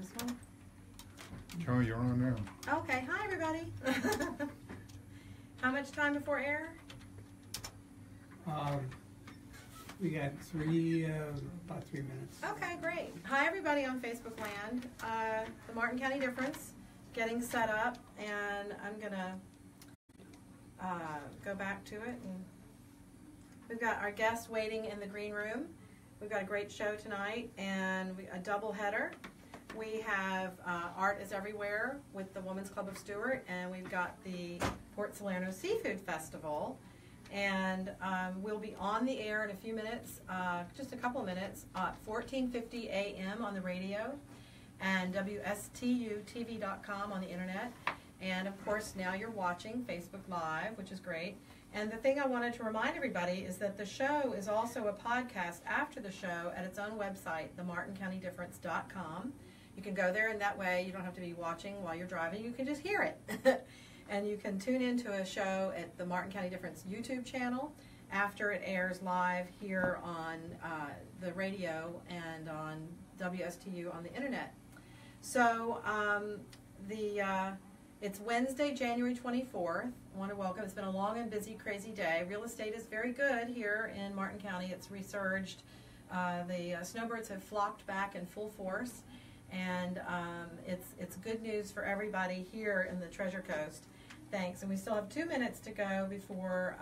this one? Joe, you're on now. Okay, hi everybody. How much time before air? We got about 3 minutes. Okay, great. Hi everybody on Facebook land. The Martin County Difference getting set up, and I'm gonna go back to it. And we've got our guests waiting in the green room. We've got a great show tonight, and a double header. We have Art is Everywhere with the Women's Club of Stuart, and we've got the Port Salerno Seafood Festival. And we'll be on the air in a few minutes, just a couple of minutes, 14:50 a.m. on the radio, and WSTUTV.com on the internet. And of course, now you're watching Facebook Live, which is great. And the thing I wanted to remind everybody is that the show is also a podcast after the show at its own website, themartincountydifference.com. You can go there, and that way you don't have to be watching while you're driving. You can just hear it. And you can tune into a show at the Martin County Difference YouTube channel after it airs live here on the radio and on WSTU on the internet. So it's Wednesday, January 24th. I want to welcome. It's been a long and busy, crazy day. Real estate is very good here in Martin County. It's resurged. The snowbirds have flocked back in full force, and it's good news for everybody here in the Treasure Coast. Thanks. And we still have 2 minutes to go before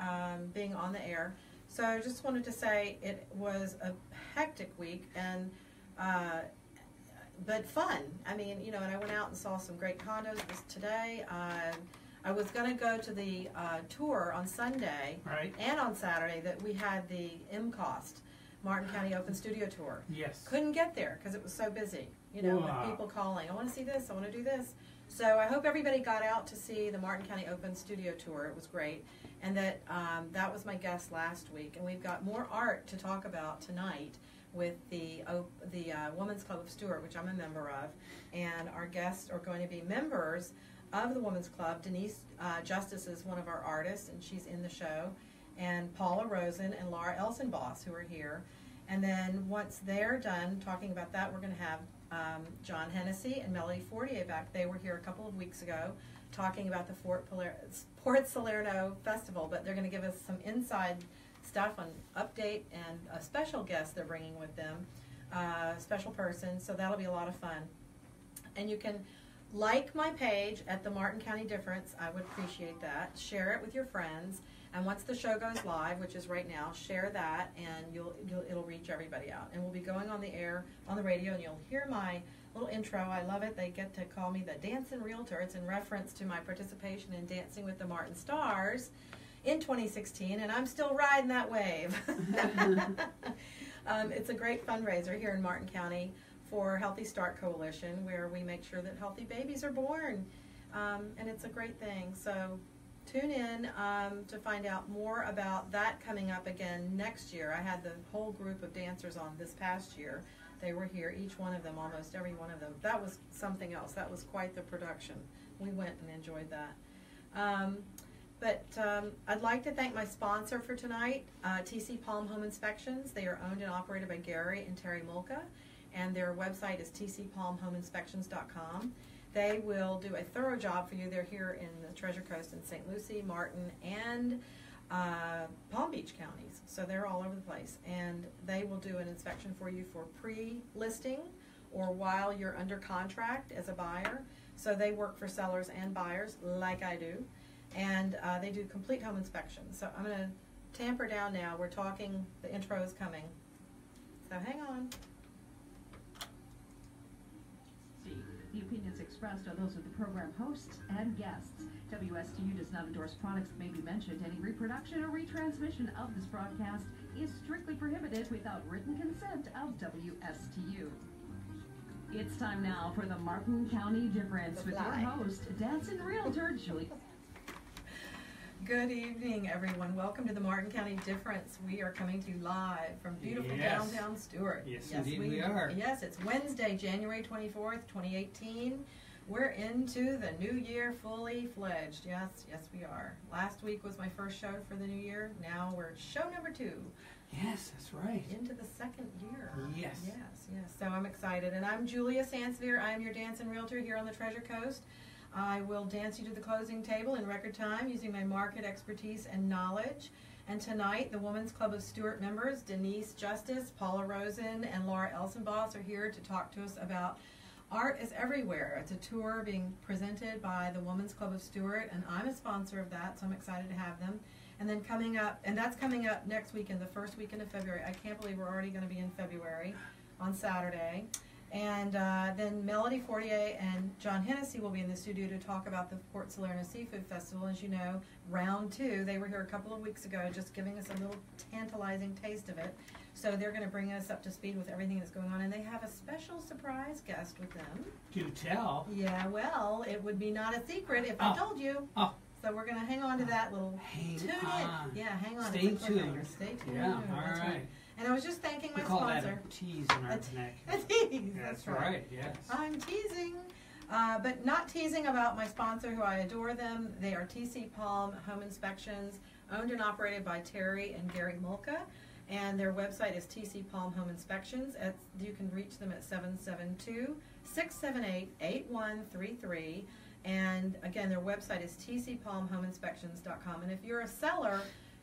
being on the air. So I just wanted to say it was a hectic week, and but fun. I mean, you know, and I went out and saw some great condos today. I was going to go to the tour on Sunday and on Saturday that we had the MCOST, Martin County Open Studio Tour. Yes. Couldn't get there because it was so busy, you know, with people calling. I want to see this, I want to do this. So I hope everybody got out to see the Martin County Open Studio Tour. It was great. And that was my guest last week. And we've got more art to talk about tonight with the Women's Club of Stuart, which I'm a member of. And our guests are going to be members of the Women's Club. Denise Justice is one of our artists, and she's in the show. And Paula Rosen and Laura Elsenboss, who are here. And then once they're done talking about that, we're going to have John Hennessy and Melody Fortier back. They were here a couple of weeks ago talking about the Port Salerno Festival, but they're going to give us some inside stuff on update, and a special guest they're bringing with them, special person, so that'll be a lot of fun. And you can like my page at the Martin County Difference. I would appreciate that. Share it with your friends, and once the show goes live, which is right now, share that, and it'll reach everybody out. And we'll be going on the air on the radio, and you'll hear my little intro. I love it. They get to call me the Dancing Realtor. It's in reference to my participation in Dancing with the Martin Stars in 2016, and I'm still riding that wave. It's a great fundraiser here in Martin County for Healthy Start Coalition, where we make sure that healthy babies are born, and it's a great thing. So tune in to find out more about that coming up again next year. I had the whole group of dancers on this past year. They were here, each one of them, almost every one of them. That was something else. That was quite the production. We went and enjoyed that. But I'd like to thank my sponsor for tonight, TC Palm Home Inspections. They are owned and operated by Gary and Terry Mulca, and their website is tcpalmhomeinspections.com. They will do a thorough job for you. They're here in the Treasure Coast in St. Lucie, Martin, and Palm Beach counties. So they're all over the place. And they will do an inspection for you for pre-listing or while you're under contract as a buyer. So they work for sellers and buyers like I do. And they do complete home inspections. So I'm going to tamper down now. We're talking, the intro is coming. So hang on. The opinions expressed are those of the program hosts and guests. WSTU does not endorse products that may be mentioned. Any reproduction or retransmission of this broadcast is strictly prohibited without written consent of WSTU. It's time now for the Martin County Difference with your host, Dancing Realtor Julie. Good evening, everyone. Welcome to the Martin County Difference. We are coming to you live from beautiful downtown Stuart. Yes, indeed we are. Yes, it's Wednesday, January 24th, 2018. We're into the new year fully fledged. Yes, we are. Last week was my first show for the new year. Now we're show number 2. Yes, that's right. Into the second year. Yes. Yes. So I'm excited. And I'm Julia Sansevier. I am your dance and realtor here on the Treasure Coast. I will dance you to the closing table in record time using my market expertise and knowledge. And tonight, the Women's Club of Stewart members, Denise Justice, Paula Rosen, and Laura Elsenboss are here to talk to us about Art is Everywhere. It's a tour being presented by the Women's Club of Stewart, and I'm a sponsor of that, so I'm excited to have them. And then coming up, and that's coming up next weekend, the first weekend of February. I can't believe we're already going to be in February on Saturday. And then Melody Fortier and John Hennessy will be in the studio to talk about the Port Salerno Seafood Festival. As you know, round 2, they were here a couple of weeks ago just giving us a little tantalizing taste of it. So they're going to bring us up to speed with everything that's going on. And they have a special surprise guest with them. Do tell. Yeah, well, it would be not a secret if I told you. Oh. So we're going to hang on to that little tune on. in. Yeah, hang on. Stay tuned. Stay tuned. Yeah, all That's right. And I was just thanking my We call sponsor. that a tease in our neck. A tease. That's right, yes. I'm teasing. But not teasing about my sponsor, who I adore them. They are TC Palm Home Inspections, owned and operated by Terry and Gary Mulca. And their website is TC Palm Home Inspections. You can reach them at 772-678-8133. And again, their website is tcpalmhomeinspections.com. And if you're a seller,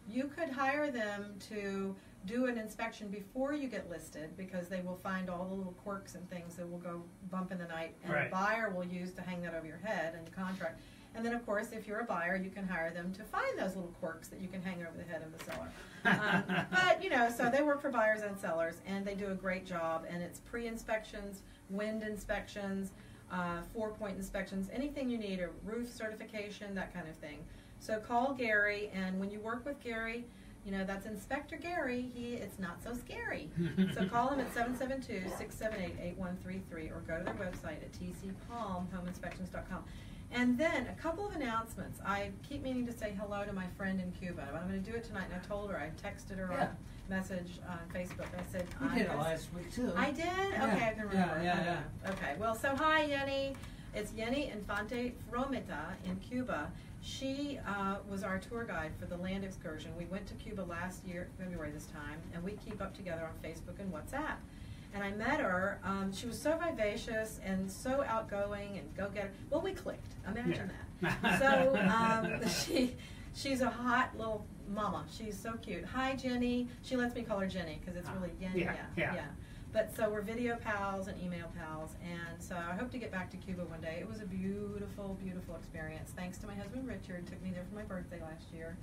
you could hire them to do an inspection before you get listed, because they will find all the little quirks and things that will go bump in the night, and Right. the buyer will use to hang that over your head in the contract. And then, of course, if you're a buyer, you can hire them to find those little quirks that you can hang over the head of the seller. But, you know, so they work for buyers and sellers, and they do a great job. And it's pre-inspections, wind inspections, 4-point inspections, anything you need, a roof certification, that kind of thing. So call Gary, and when you work with Gary, you know, that's Inspector Gary. It's not so scary. So call him at 772-678-8133 or go to their website at tcpalmhomeinspections.com. And then a couple of announcements. I keep meaning to say hello to my friend in Cuba. I'm going to do it tonight, and I told her, I texted her on a message on Facebook. I said, You did it last week, too. I did? Okay, I can remember. Yeah. Okay, well, so hi, Yenny. It's Yenny Infante Frometa in Cuba. She was our tour guide for the land excursion. We went to Cuba last year, February this time, and we keep up together on Facebook and WhatsApp. And I met her. She was so vivacious and so outgoing and go-getter. Well, we clicked. Imagine that. So she's a hot little mama. She's so cute. Hi, Jenny. She lets me call her Jenny because it's really Yenny. Yeah. But so we're video pals and email pals, and so I hope to get back to Cuba one day. It was a beautiful, beautiful experience. Thanks to my husband Richard, took me there for my birthday last year.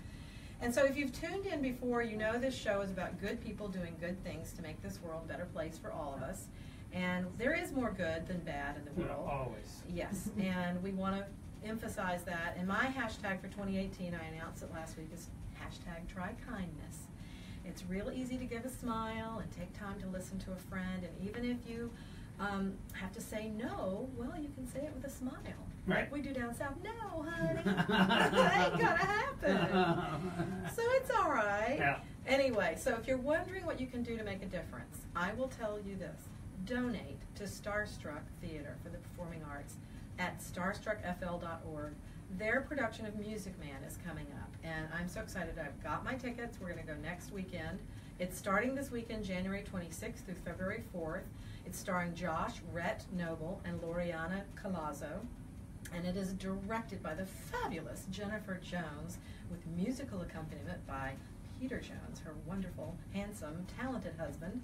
And so if you've tuned in before, you know this show is about good people doing good things to make this world a better place for all of us. And there is more good than bad in the world. Always. Yes, and we want to emphasize that. And my hashtag for 2018, I announced it last week, is hashtag try kindness. It's real easy to give a smile and take time to listen to a friend. And even if you have to say no, well, you can say it with a smile. Right. Like we do down south. No, honey, that ain't gonna happen. So it's all right. Yeah. Anyway, so if you're wondering what you can do to make a difference, I will tell you this. Donate to Starstruck Theater for the Performing Arts at starstruckfl.org. Their production of Music Man is coming up, and I'm so excited. I've got my tickets. We're going to go next weekend. It's starting this weekend, January 26th through February 4th. It's starring Josh Rhett Noble and Loriana Colazzo, and it is directed by the fabulous Jennifer Jones with musical accompaniment by Peter Jones, her wonderful, handsome, talented husband.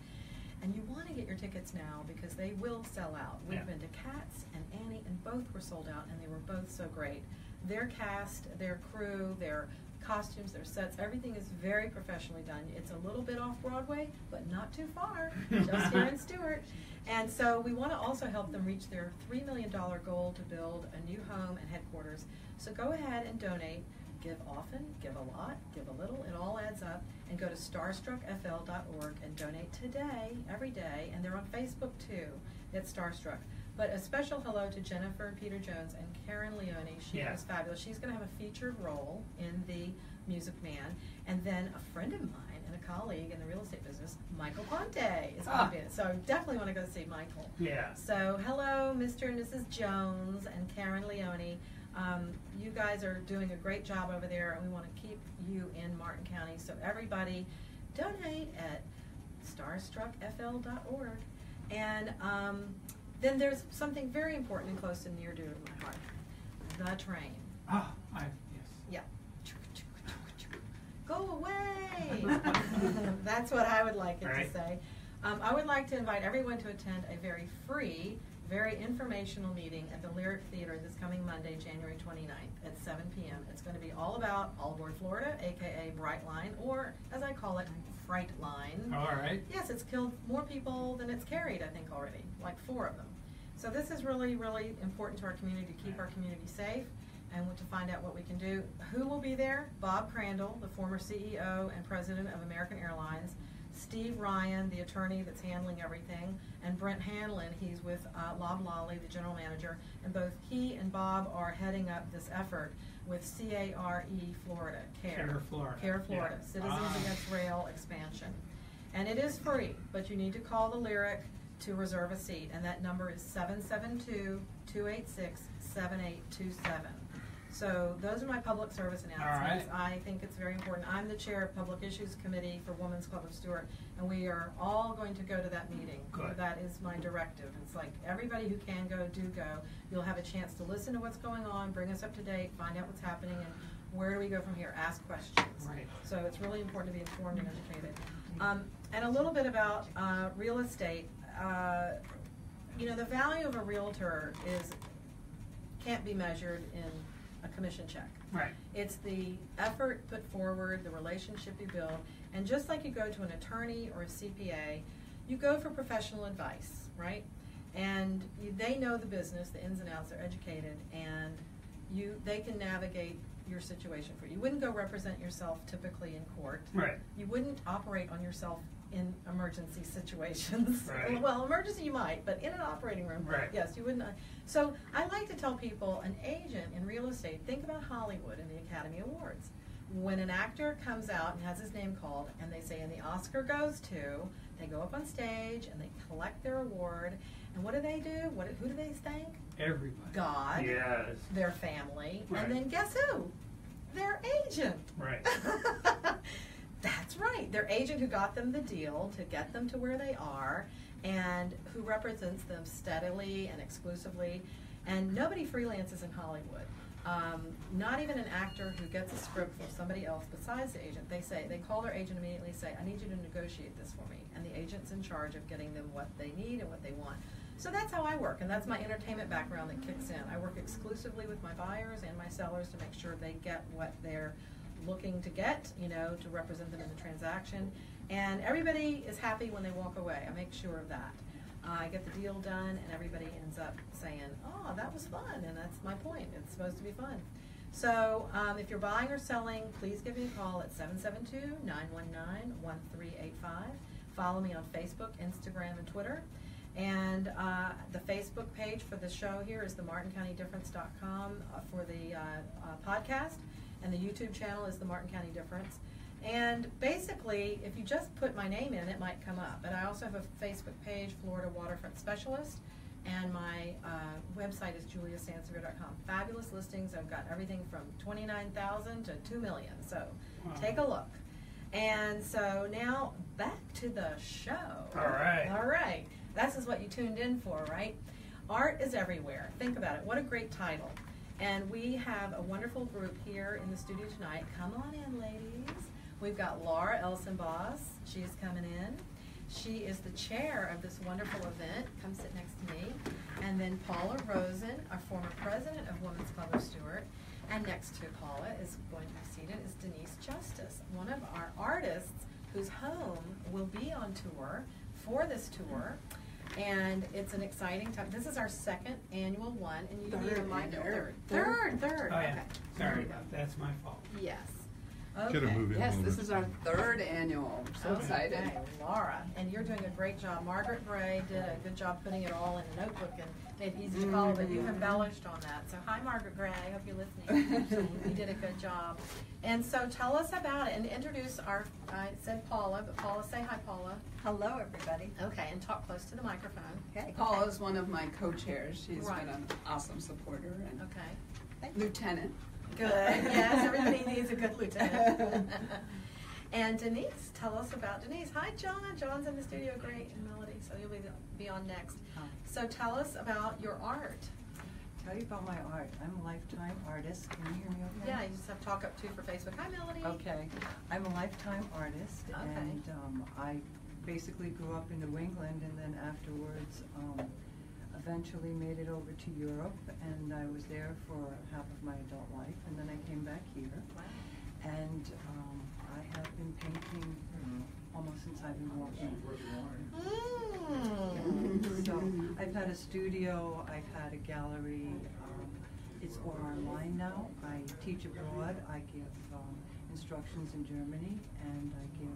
And you want to get your tickets now because they will sell out. We've been to Cats and Annie, and both were sold out, and they were both so great. Their cast, their crew, their costumes, their sets, everything is very professionally done. It's a little bit off Broadway, but not too far, just here in Stewart. And so we want to also help them reach their $3 million goal to build a new home and headquarters. So go ahead and donate. Give often, give a lot, give a little, it all adds up. And go to starstruckfl.org and donate today, every day. And they're on Facebook too. It's Starstruck. But a special hello to Jennifer and Peter Jones and Karen Leone. She is fabulous. She's going to have a featured role in the Music Man. And then a friend of mine and a colleague in the real estate business, Michael Ponte, is going to be in it. So I definitely want to go see Michael. Yeah. So hello, Mr. and Mrs. Jones and Karen Leone. You guys are doing a great job over there, and we want to keep you in Martin County. So everybody, donate at starstruckfl.org. And then there's something very important and close and near to my heart, the train. Ah, yes. Yeah. Go away! That's what I would like it to say. I would like to invite everyone to attend a very free, very informational meeting at the Lyric Theater this coming Monday, January 29th at 7 p.m. It's going to be all about All Aboard Florida, aka Brightline, or as I call it, Frightline. All right. Yes, it's killed more people than it's carried, I think, already, like 4 of them. So this is really, really important to our community, to keep our community safe and to find out what we can do. Who will be there? Bob Crandall, the former CEO and president of American Airlines, Steve Ryan, the attorney that's handling everything, and Brent Hanlon, he's with Lob Lolly, the general manager, and both he and Bob are heading up this effort with CARE Florida, Care Florida. Care Florida, Yeah. Citizens Against Rail Expansion. And it is free, but you need to call the Lyric to reserve a seat, and that number is 772-286-7827. So those are my public service announcements. All right. I think it's very important. I'm the chair of Public Issues Committee for Women's Club of Stuart, and we are all going to go to that meeting. Good. That is my directive. It's like everybody who can go, do go. You'll have a chance to listen to what's going on, bring us up to date, find out what's happening, and where do we go from here? Ask questions. Right. So it's really important to be informed and educated. And a little bit about real estate. You know, the value of a realtor can't be measured in a commission check. Right. It's the effort put forward, the relationship you build, and just like you go to an attorney or a CPA, you go for professional advice, right? And they know the business, the ins and outs, they're educated, and they can navigate your situation for you. You wouldn't go represent yourself typically in court. Right. You wouldn't operate on yourself in emergency situations. Right. Well, emergency you might, but in an operating room, right. Yes, you wouldn't. So I like to tell people, an agent in real estate, think about Hollywood and the Academy Awards. When an actor comes out and has his name called, and they say, and the Oscar goes to, they go up on stage and they collect their award, and what do? Who do they thank? Everybody. God. Yes. Their family, Right. and then guess who? Their agent. Right. That's right. Their agent who got them the deal to get them to where they are, and who represents them steadily and exclusively. And nobody freelances in Hollywood. Not even an actor who gets a script from somebody else besides the agent. They call their agent immediately, say, I need you to negotiate this for me. And the agent's in charge of getting them what they need and what they want. So that's how I work, and that's my entertainment background that kicks in. I work exclusively with my buyers and my sellers to make sure they get what they're looking to get, you know, to represent them in the transaction. And everybody is happy when they walk away. I make sure of that. I get the deal done, and everybody ends up saying, oh, that was fun, and that's my point. It's supposed to be fun. So if you're buying or selling, please give me a call at 772-919-1385. Follow me on Facebook, Instagram, and Twitter. And the Facebook page for the show here is the martincounty.difference.com for the podcast, and the YouTube channel is the Martin County Difference. And basically, if you just put my name in, it might come up. But I also have a Facebook page, Florida Waterfront Specialist, and my website is juliasansevere.com. Fabulous listings. I've got everything from $29,000 to $2 million. So take a look. And so now back to the show. All right. All right. This is what you tuned in for, right? Art is everywhere. Think about it. What a great title. And we have a wonderful group here in the studio tonight. Come on in, ladies. We've got Laura Elsenboss. She's coming in. She is the chair of this wonderful event. Come sit next to me. And then Paula Rosen, our former president of Women's Club of Stuart. And next to Paula is going to be seated is Denise Justice, one of our artists whose home will be on tour for this tour. And it's an exciting time. This is our second annual one, and you need a mic. Third. Oh, yeah. Okay. Sorry about that. That's my fault. Yes. Should have moved in a Yes, little this bit. is our third annual. I'm so excited. Okay, Laura, and you're doing a great job. Margaret Bray did a good job putting it all in a notebook and made it easy to follow, but you've embellished on that. So hi, Margaret Bray. I hope you're listening. You did a good job. And so tell us about it and introduce our, I said Paula, but Paula, say hi, Paula. Hello, everybody. Okay, and talk close to the microphone. Okay. Paula is one of my co-chairs. She's Right. been an awesome supporter and Okay. lieutenant. Good. Yes, everybody needs a good lieutenant. And Denise, tell us about Denise. Hi, John. John's in the studio. Great. And Melody, so you'll be on next. Hi. So tell us about your art. Tell you about my art. I'm a lifetime artist. Can you hear me okay? Yeah, you just have to talk up too for Facebook. Hi, Melody. Okay. I'm a lifetime artist, Okay. and I basically grew up in New England, and then afterwards eventually made it over to Europe, and I was there for half of my adult life, and then I came back here. Wow. And I have been painting almost since I've been walking. So I've had a studio, I've had a gallery. It's all online now. I teach abroad. I give instructions in Germany, and I give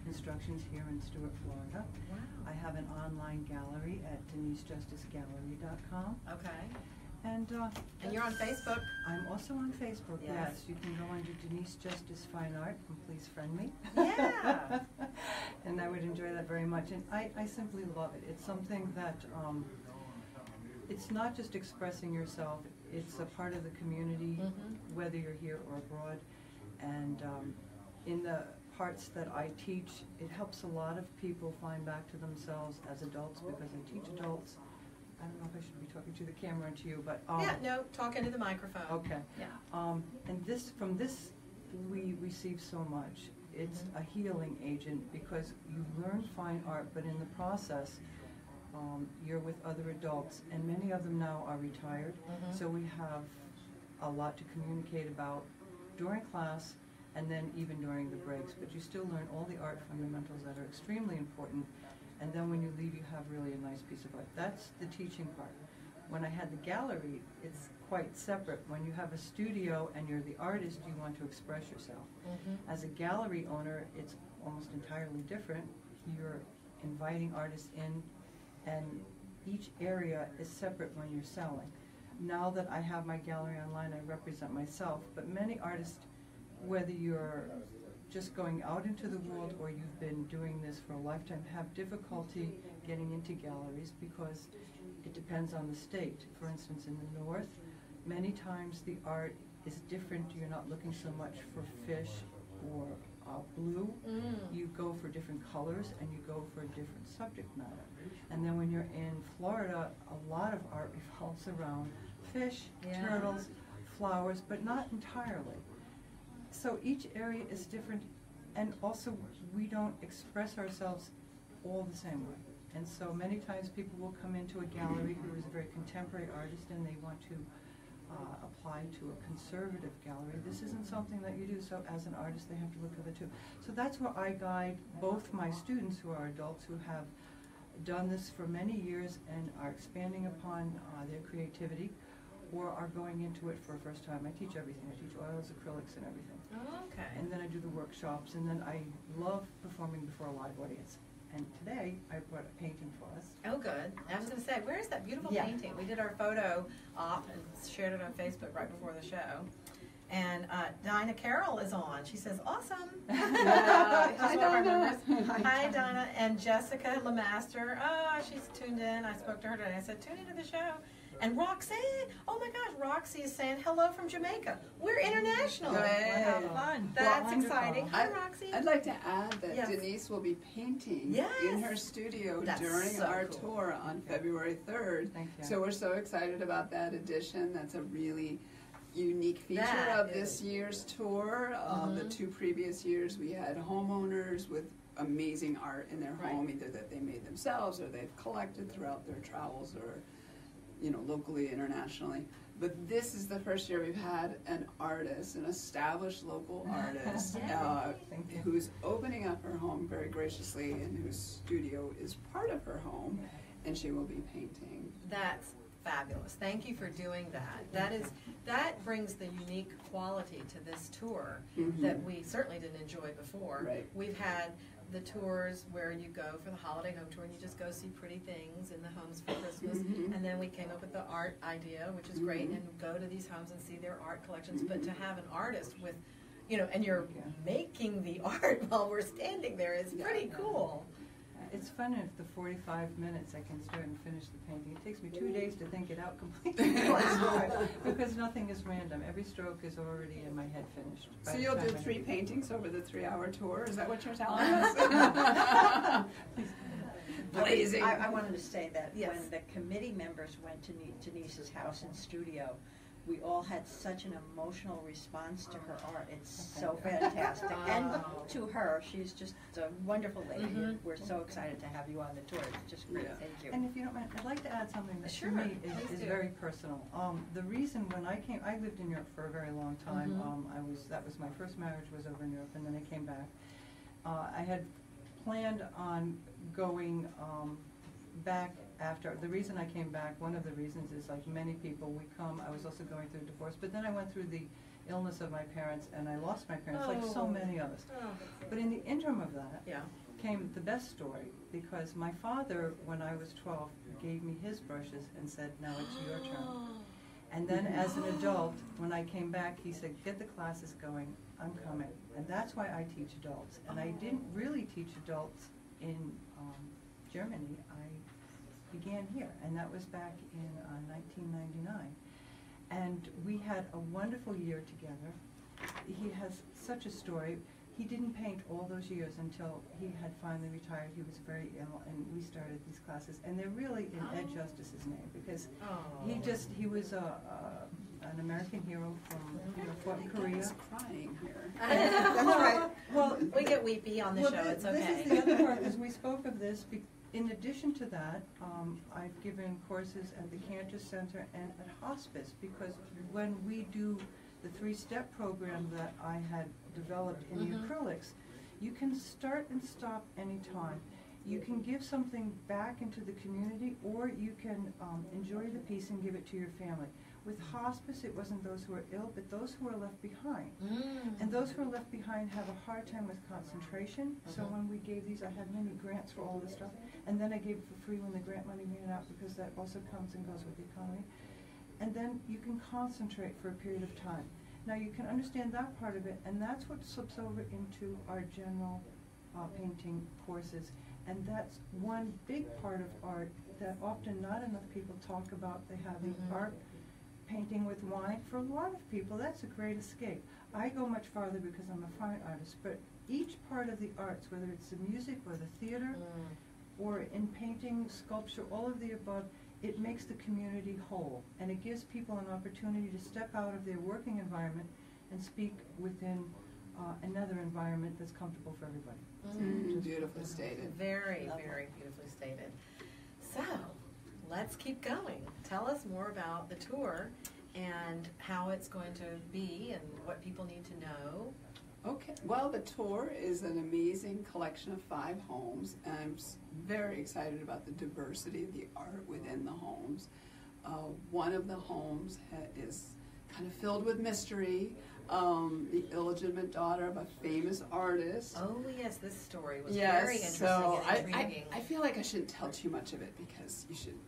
instructions here in Stuart, Florida. Wow. I have an online gallery at DeniseJusticeGallery.com. Okay. And you're on Facebook. I'm also on Facebook, Yes. yes. You can go under Denise Justice Fine Art, and please friend me. Yeah. And I would enjoy that very much. And I simply love it. It's something that, it's not just expressing yourself, it's a part of the community, whether you're here or abroad. And in the parts that I teach, it helps a lot of people find back to themselves as adults, because I teach adults. I don't know if I should be talking to the camera and to you, but Yeah, no, talk into the microphone. okay. Yeah. And from this we receive so much. It's a healing agent, because you learn fine art, but in the process, you're with other adults, and many of them now are retired. So we have a lot to communicate about during class, and then even during the breaks. But you still learn all the art fundamentals that are extremely important. And then when you leave, you have really a nice piece of art. That's the teaching part. When I had the gallery, it's quite separate. When you have a studio and you're the artist, you want to express yourself. As a gallery owner, it's almost entirely different. You're inviting artists in, and each area is separate when you're selling. Now that I have my gallery online, I represent myself, but many artists, whether you're just going out into the world or you've been doing this for a lifetime, have difficulty getting into galleries because it depends on the state. For instance, in the north, many times the art is different. You're not looking so much for fish or blue. You go for different colors, and you go for a different subject matter. And then when you're in Florida, a lot of art revolves around fish, turtles, flowers, but not entirely. So each area is different, and also we don't express ourselves all the same way. And so many times people will come into a gallery who is a very contemporary artist, and they want to apply to a conservative gallery. This isn't something that you do, so as an artist they have to look at it too. So that's where I guide both my students, who are adults who have done this for many years and are expanding upon their creativity, or are going into it for the first time. I teach everything. I teach oils, acrylics, and everything. Okay. And then I do the workshops, and then I love performing before a live audience. And today, I brought a painting for us. Oh, good. I was going to say, where is that beautiful Yeah. painting? We did our photo op and shared it on Facebook right before the show. And Dinah Carroll is on. She says, awesome. She's Hi, one of our Dinah. members. Hi, Dinah. And Jessica Lemaster. Oh, she's tuned in. I spoke to her today. I said, tune into the show. And Roxanne, oh my gosh, Roxy is saying hello from Jamaica. We're international. Good. Wow, fun. That's Wonderful. exciting. Hi, Roxy. I'd like to add that Yes. Denise will be painting Yes. in her studio That's during so our cool. tour on February 3rd. Thank you. So we're so excited about that addition. That's a really unique feature That of is. this year's tour. The 2 previous years we had homeowners with amazing art in their Right. home, either that they made themselves or they've collected throughout their travels, or locally, internationally. But this is the first year we've had an artist, an established local artist, Thank you. who's opening up her home very graciously, and whose studio is part of her home, and she will be painting. That's fabulous. Thank you for doing that. That brings the unique quality to this tour that we certainly didn't enjoy before. Right. We've had the tours where you go for the holiday home tour and you just go see pretty things in the homes for Christmas, and then we came up with the art idea, which is great, and go to these homes and see their art collections. But to have an artist with, and you're making the art while we're standing there is pretty cool. It's fun if the 45 minutes I can start and finish the painting. It takes me 2 days to think it out completely because nothing is random. Every stroke is already in my head finished. So you'll do 3 paintings over the 3-hour tour? Is that what you're telling us? Blazing. I wanted to say that Yes. when the committee members went to Denise's house and studio, we all had such an emotional response to her art. It's so fantastic. And to her, she's just a wonderful lady. Mhm. We're so excited to have you on the tour. It's just great. Yeah. Thank you. And if you don't mind, I'd like to add something that Sure, to me please is do. very personal. The reason when I came, I lived in Europe for a very long time. Mhm. That was my first marriage was over in Europe, and then I came back. I had planned on going back after. The reason I came back, one of the reasons is like many people, I was also going through a divorce, but then I went through the illness of my parents, and I lost my parents, like so Oh. many of us. Oh, But in the interim of that, yeah. came the best story, because my father, when I was 12, gave me his brushes and said, now it's your turn. And then as an adult, when I came back, he said, get the classes going, I'm coming. And that's why I teach adults. And I didn't really teach adults in Germany. I began here, and that was back in 1999. And we had a wonderful year together. He has such a story. He didn't paint all those years until he had finally retired. He was very ill, and we started these classes. And they're really in Ed Justice's name, because he was an American hero from fought in Korea. He's crying here. That's right. Well, We get weepy on the show. It's okay. This is the other part, as we spoke of this. In addition to that, I've given courses at the Cantor Center and at hospice, because when we do the 3-step program that I had developed in the acrylics, you can start and stop anytime. You can give something back into the community, or you can enjoy the piece and give it to your family. With hospice, it wasn't those who are ill, but those who are left behind. And those who are left behind have a hard time with concentration. So when we gave these, I had many grants for all this stuff. And then I gave it for free when the grant money ran out, because that also comes and goes with the economy. And then you can concentrate for a period of time. Now you can understand that part of it, and that's what slips over into our general painting courses. And that's one big part of art that often not enough people talk about. They have the art painting with wine. For a lot of people, that's a great escape. I go much farther because I'm a fine artist, but each part of the arts, whether it's the music or the theater, or in painting, sculpture, all of the above, it makes the community whole, and it gives people an opportunity to step out of their working environment and speak within another environment that's comfortable for everybody. Beautifully stated. Very, very beautifully stated. So, let's keep going. Tell us more about the tour and how it's going to be and what people need to know. Okay, well, the tour is an amazing collection of 5 homes, and I'm very excited about the diversity of the art within the homes. One of the homes is kind of filled with mystery. The illegitimate daughter of a famous artist. Oh yes, this story was very interesting and intriguing. I feel like I shouldn't tell too much of it, because you should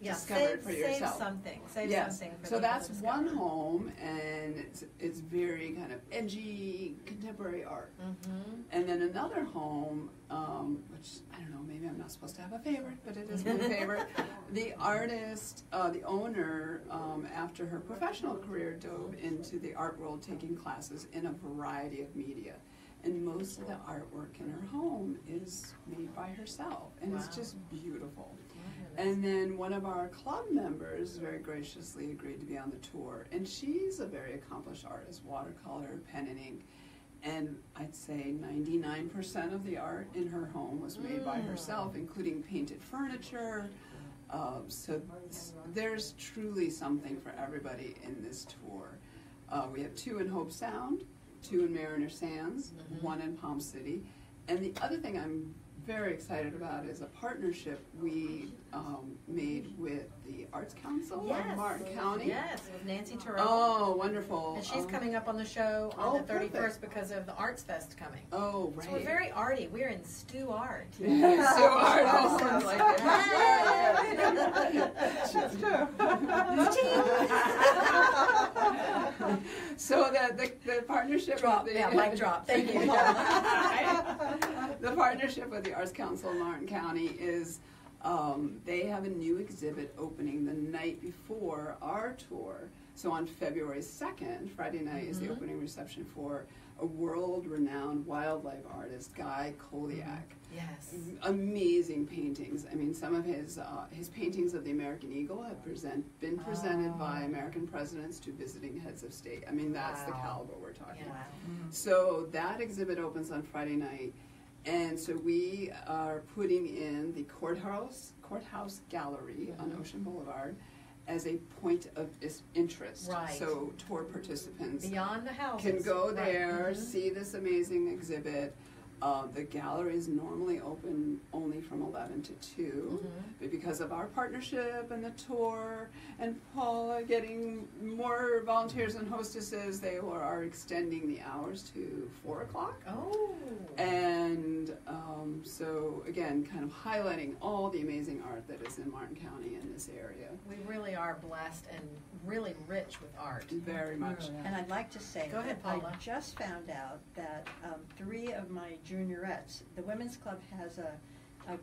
Yeah, discover it for save yourself. something. Save Yes, something for so people that's to discover. one home, and it's very kind of edgy contemporary art. And then another home, which I don't know, maybe I'm not supposed to have a favorite, but it is my favorite. The artist, the owner, after her professional career, dove into the art world, taking classes in a variety of media. And most of the artwork in her home is made by herself, and it's just beautiful. And then one of our club members very graciously agreed to be on the tour, and she's a very accomplished artist, watercolor, pen and ink, and I'd say 99% of the art in her home was made by herself, including painted furniture. So there's truly something for everybody in this tour. We have 2 in Hope Sound, 2 in Mariner Sands, 1 in Palm City, and the other thing I'm very excited about is a partnership we made with the Arts Council of Martin County. Yes, with Nancy Terrell. Oh, wonderful. And she's coming up on the show on the 31st perfect. because of the Arts Fest coming. Oh, right. So we're very arty. We're in Stew Art. Yeah, so artists. I like it. That's true. So the partnership Drop, with the, yeah, mic drop. Thank you. The partnership with the Arts Council of Martin County is they have a new exhibit opening the night before our tour. So on February 2nd, Friday night, is the opening reception for a world-renowned wildlife artist, Guy Koliak. Yes. Amazing paintings. I mean, some of his paintings of the American eagle have been presented by American presidents to visiting heads of state. I mean, that's the caliber we're talking about. So that exhibit opens on Friday night, and so we are putting in the Courthouse Gallery on Ocean Boulevard as a point of interest. Right. So tour participants Beyond the houses. can go there, see this amazing exhibit. The gallery is normally open only from 11 to 2, but because of our partnership and the tour and Paula getting more volunteers and hostesses, they are extending the hours to 4 o'clock. Oh. And so again, kind of highlighting all the amazing art that is in Martin County in this area. We really are blessed and really rich with art. Very much. And I'd like to say Go ahead, that I Paula. just found out that 3 of my juniorettes, the Women's Club has a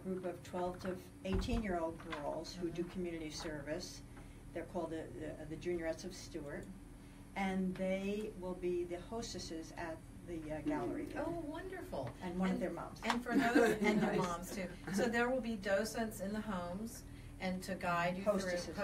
group of 12 to 18-year-old girls who do community service. They're called the Juniorettes of Stewart, and they will be the hostesses at the gallery. Oh, wonderful. And one of their moms. And for those, and their moms too. So there will be docents in the homes and to guide you Hostesses, through yeah.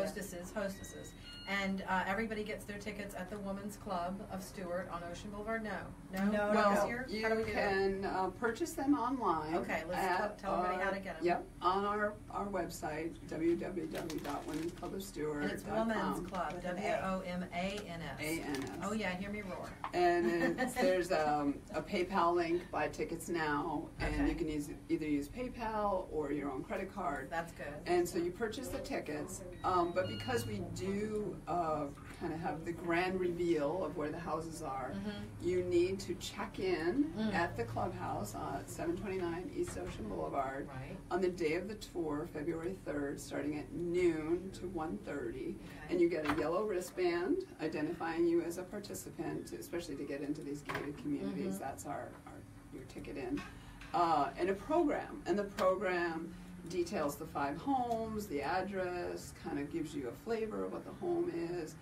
hostesses. And everybody gets their tickets at the Women's Club of Stewart on Ocean Boulevard. No. No, Well, no. Here? You How do we do that? can purchase them online. Okay, let's tell everybody how to get them. Yep, on our website, www.womensclubofstewart.com. And it's Women's Club, With an A. WOMANS. ANS. Oh yeah, hear me roar. And there's a PayPal link, buy tickets now, and Okay. you can either use PayPal or your own credit card. That's good. And so you purchase the tickets, but because we do kind of have the grand reveal of where the houses are, you need to check in at the clubhouse at 729 East Ocean Boulevard Right. on the day of the tour, February 3rd, starting at noon to 1:30. And you get a yellow wristband identifying you as a participant, especially to get into these gated communities. That's your ticket in. And a program. And the program details the 5 homes, the address, kind of gives you a flavor of what the home is,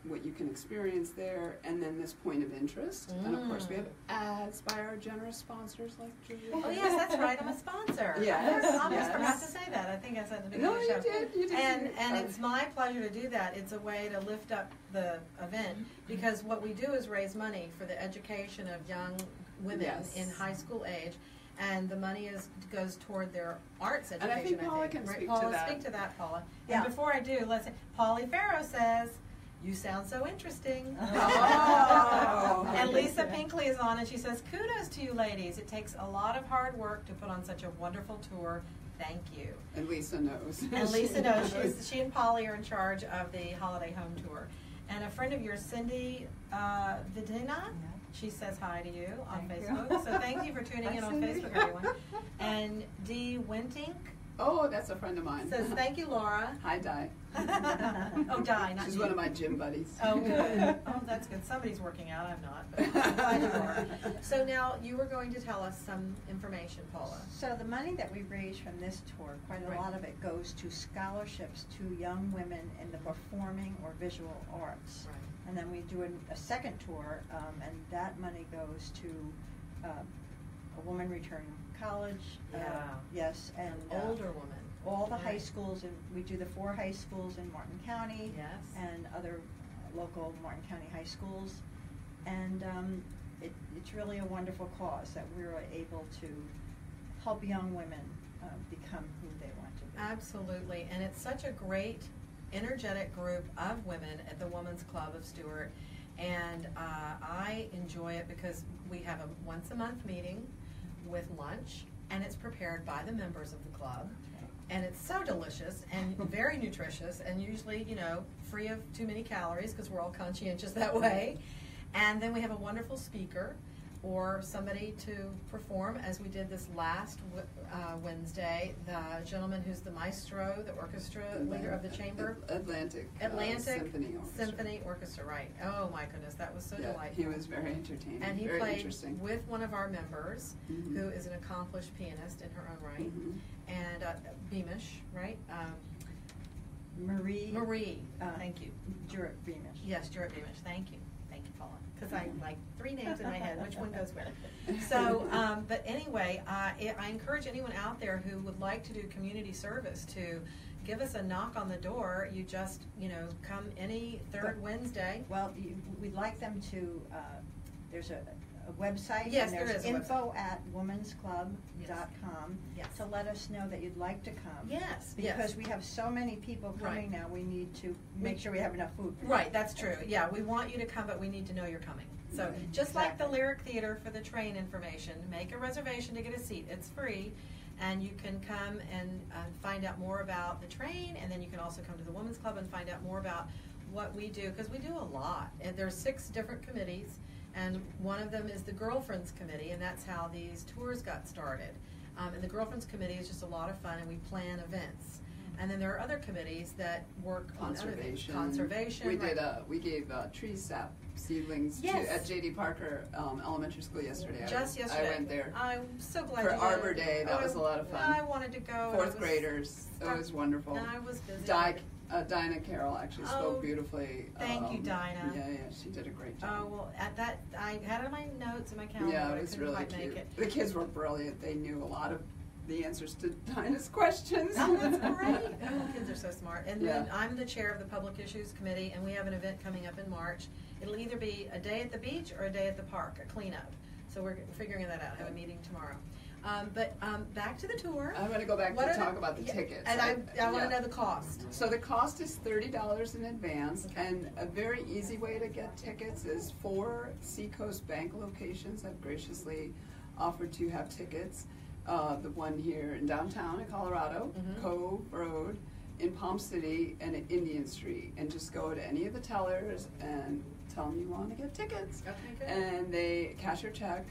what you can experience there, and then this point of interest. And of course we have ads by our generous sponsors like Julia. Oh yes, that's right. I'm a sponsor. Yes, I almost yes. forgot to say that. I think I said at the beginning No, of the show. you did. And it's my pleasure to do that. It's a way to lift up the event because what we do is raise money for the education of young women Yes. in high school age, and the money goes toward their arts education. And I think Paula can Right, speak Paula, to that. speak to that, Paula. Yeah. And before I do, let's. Polly Farrow says, "You sound so interesting." Oh. And Lisa Pinkley is on, and she says, "Kudos to you, ladies. It takes a lot of hard work to put on such a wonderful tour. Thank you." And Lisa knows. And Lisa knows she and Polly are in charge of the holiday home tour. And a friend of yours, Cindy Vidina, she says hi to you on Thank you. Facebook. So thank you for tuning Hi, in on Cindy. Facebook, everyone. And Dee Wintink Oh, that's a friend of mine. says, "Thank you, Laura." Hi, Di. Oh, Di, not She's you. one of my gym buddies. Oh, good. Oh, that's good. Somebody's working out. I'm not. But glad you are. So now you were going to tell us some information, Paula. So the money that we raise from this tour, quite a Right. lot of it goes to scholarships to young women in the performing or visual arts. Right. And then we do a second tour, and that money goes to a woman returning from college. Yeah. Yes, and An older woman. all the high Right. schools, and we do the 4 high schools in Martin County. Yes. And other local Martin County high schools. And it's really a wonderful cause that we're able to help young women become who they want to be. Absolutely, and it's such a great, energetic group of women at the Women's Club of Stewart, and I enjoy it because we have a once-a-month meeting with lunch, and it's prepared by the members of the club, and it's so delicious and very nutritious, and usually, free of too many calories because we're all conscientious that way. And then we have a wonderful speaker. or somebody to perform, as we did this last Wednesday. The gentleman who's the maestro, the orchestra leader of the chamber. Atlantic Symphony Orchestra, right. Oh my goodness, that was so delightful. He was very entertaining. And he very played interesting. with one of our members, Mhm. who is an accomplished pianist in her own right, Mhm. and Beamish, right? Marie. Thank you. Jurek Beamish. Yes, Jarrett Beamish. Thank you, Paula. Because I like 3 names in my head. Which one goes where? So, but anyway, I encourage anyone out there who would like to do community service to give us a knock on the door. You just, come any third Wednesday. Well, we'd like them to, there's a website. Yes, and there there's is a info@womensclub.com Yes. to let us know that you'd like to come. Yes, Because yes. we have so many people coming Right. now, we need to make sure we have enough food. for Right, them. that's true. Yeah, we want you to come, but we need to know you're coming. So Right. just like the Exactly. Lyric Theater for the train information, make a reservation to get a seat. It's free. And you can come and find out more about the train, and then you can also come to the Women's Club and find out more about what we do, because we do a lot. And there's 6 different committees, and one of them is the Girlfriends Committee, and that's how these tours got started. And the Girlfriends Committee is just a lot of fun, and we plan events. And then there are other committees that work on other things. Conservation. We right. we gave tree sap seedlings Yes. at J.D. Parker Elementary School yesterday. Just yesterday. I went there. I'm so glad For you did. Arbor Day. That was a lot of fun. I wanted to go. and I 4th was graders. It was wonderful. And I was busy. Dinah Carroll actually spoke Oh, beautifully. thank you, Dinah. Yeah, she did a great Oh, job. well, at that, I had it on my notes in my calendar, Yeah, but it I was couldn't really quite cute. make it. The kids were brilliant. They knew a lot of the answers to Dinah's questions. Oh, that's great. Oh, kids are so smart. And then Yeah. I'm the chair of the Public Issues Committee, and we have an event coming up in March. It'll either be a day at the beach or a day at the park, a cleanup. So we're figuring that out. Have a meeting tomorrow. But back to the tour. I'm going to go back What to are talk about the yeah, tickets. And I want yeah. to know the cost. So the cost is $30 in advance, Okay. and a very easy way to get tickets is 4 Seacoast Bank locations have graciously offered to have tickets. The one here in downtown in Colorado, Mhm. Cove Road, in Palm City, and at Indian Street. And just go to any of the tellers and tell them you want to get tickets. Okay, good. And they cash your check.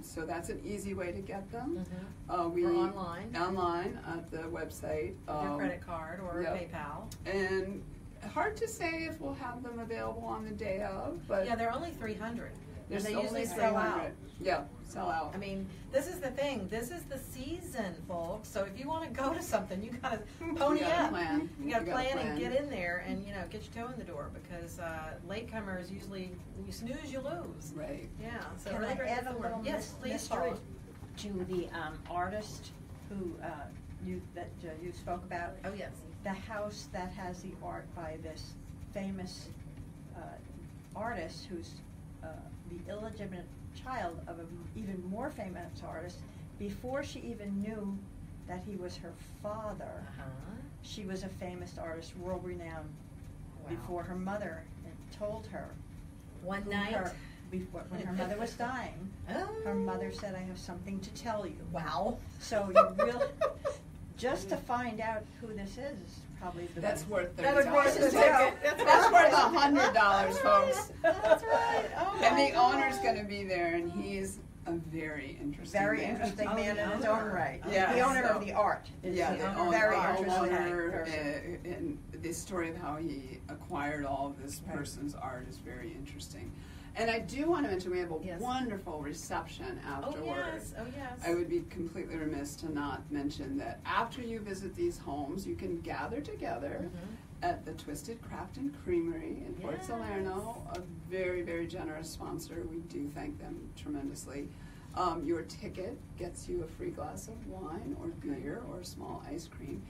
So that's an easy way to get them. Mhm. Or online. Online at the website. With your credit card or yep. PayPal. And hard to say if we'll have them available on the day of, but Yeah, they're only 300. there's and they only usually sell out. 300. Yeah, sell out. I mean, this is the thing. This is the season, folks. So if you want to go to something, you gotta pony You gotta up. plan. You gotta You gotta plan and plan. get in there, and get your toe in the door, because latecomers usually, you snooze, you lose. Right. Yeah. So Can really I great add a tour. little Yes, please, mystery Paula. to the artist who you spoke about? Oh yes. The house that has the art by this famous artist who's the illegitimate child of an even more famous artist. Before she even knew that he was her father, she was a famous artist, world renowned. Wow. Before her mother told her. One who night. when her mother was dying, Oh. her mother said, "I have something to tell you." Wow. So you really, just to find out who this is probably the That's worth That's $30. worth the too. ticket. That's That's right. worth $100, folks. That's right. Oh, And my the owner's gosh. going to be there, and he's a very interesting very man. interesting Oh, man the in his owner. own right. Yeah, The owner so- of the art. Is Yeah, a the owner, very the interesting homeowner, person. and the story of how he acquired all of this person's art is very interesting. And I do want to mention we have a Yes. wonderful reception Oh afterward. yes. Oh yes. I would be completely remiss to not mention that after you visit these homes, you can gather together Mhm. at the Twisted Craft and Creamery in Port Yes. Salerno, a very, very generous sponsor. We do thank them tremendously. Your ticket gets you a free glass of wine or beer or a small ice cream.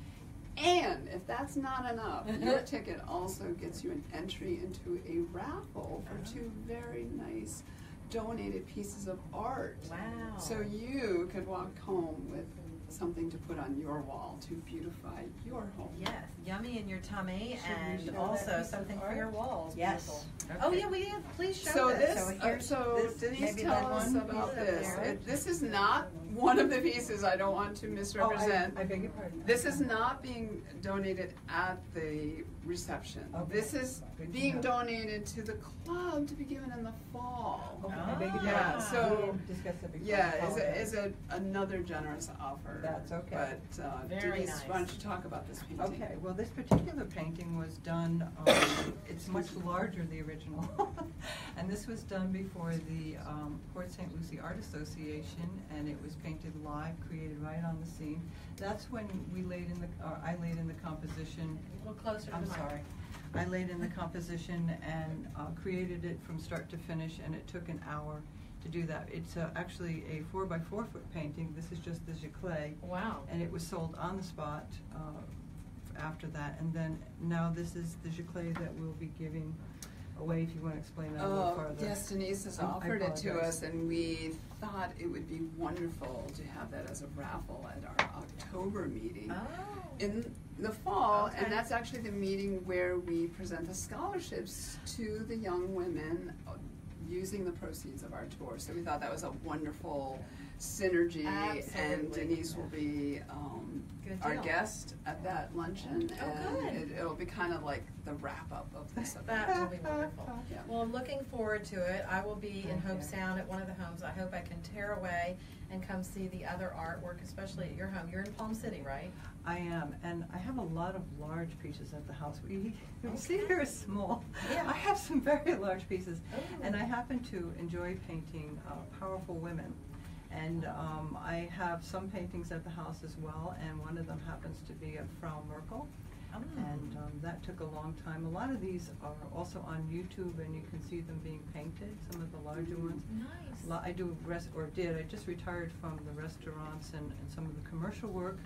And if that's not enough, your ticket also gets you an entry into a raffle for 2 very nice donated pieces of art. Wow. So you could walk home with something to put on your wall to beautify your home. Yes, yummy in your tummy, Should we and show that also piece of something for art? your walls. Yes. Beautiful. Oh yeah, we did. Please show So this. this, So here's so this- Denise, maybe tell that us one about piece up this. there. This is not one of the pieces I don't want to misrepresent. I beg your pardon. This is not being donated at the reception. Okay. This is Good to being know. donated to the club to be given in the fall. Okay, I beg your Yeah, pardon. so- We didn't discuss that before. Yeah, I apologize. is another generous offer. That's okay. But Very Denise, nice. why don't you talk about this painting? Okay, well, this particular painting was done, it's much larger, the original. And this was done before the Port St. Lucie Art Association, and it was painted live, created right on the scene. That's when we laid in the, I laid in the composition. A little closer to I'm the mic. sorry. I laid in the composition and created it from start to finish, and it took an hour to do that. It's actually a 4x4 foot painting. This is just the giclée. Wow. And it was sold on the spot after that. And then now this is the giclée that we'll be giving away, if you want to explain that a little Oh, farther. yes, Denise has I offered it to apologize. us, and we thought it would be wonderful to have that as a raffle at our October meeting Oh. in the fall. Okay. And that's actually the meeting where we present the scholarships to the young women using the proceeds of our tour. So we thought that was a wonderful synergy, and Absolutely. Denise will be Good our deal. guest at that luncheon, Oh, and good. it'll be kind of like the wrap-up of this event. That will be wonderful. Yeah. Well, I'm looking forward to it. I will be in Hope Sound at one of the homes. I hope I can tear away and come see the other artwork, especially at your home. You're in Palm City, right? I am, and I have a lot of large pieces at the house. We Okay. see here is small. Yeah. I have some very large pieces, Oh. and I happen to enjoy painting powerful women. And I have some paintings at the house as well, and one of them happens to be of Frau Merkel. Oh. And that took a long time. A lot of these are also on YouTube, and you can see them being painted, some of the larger ones. Nice. I do I just retired from the restaurants and some of the commercial work,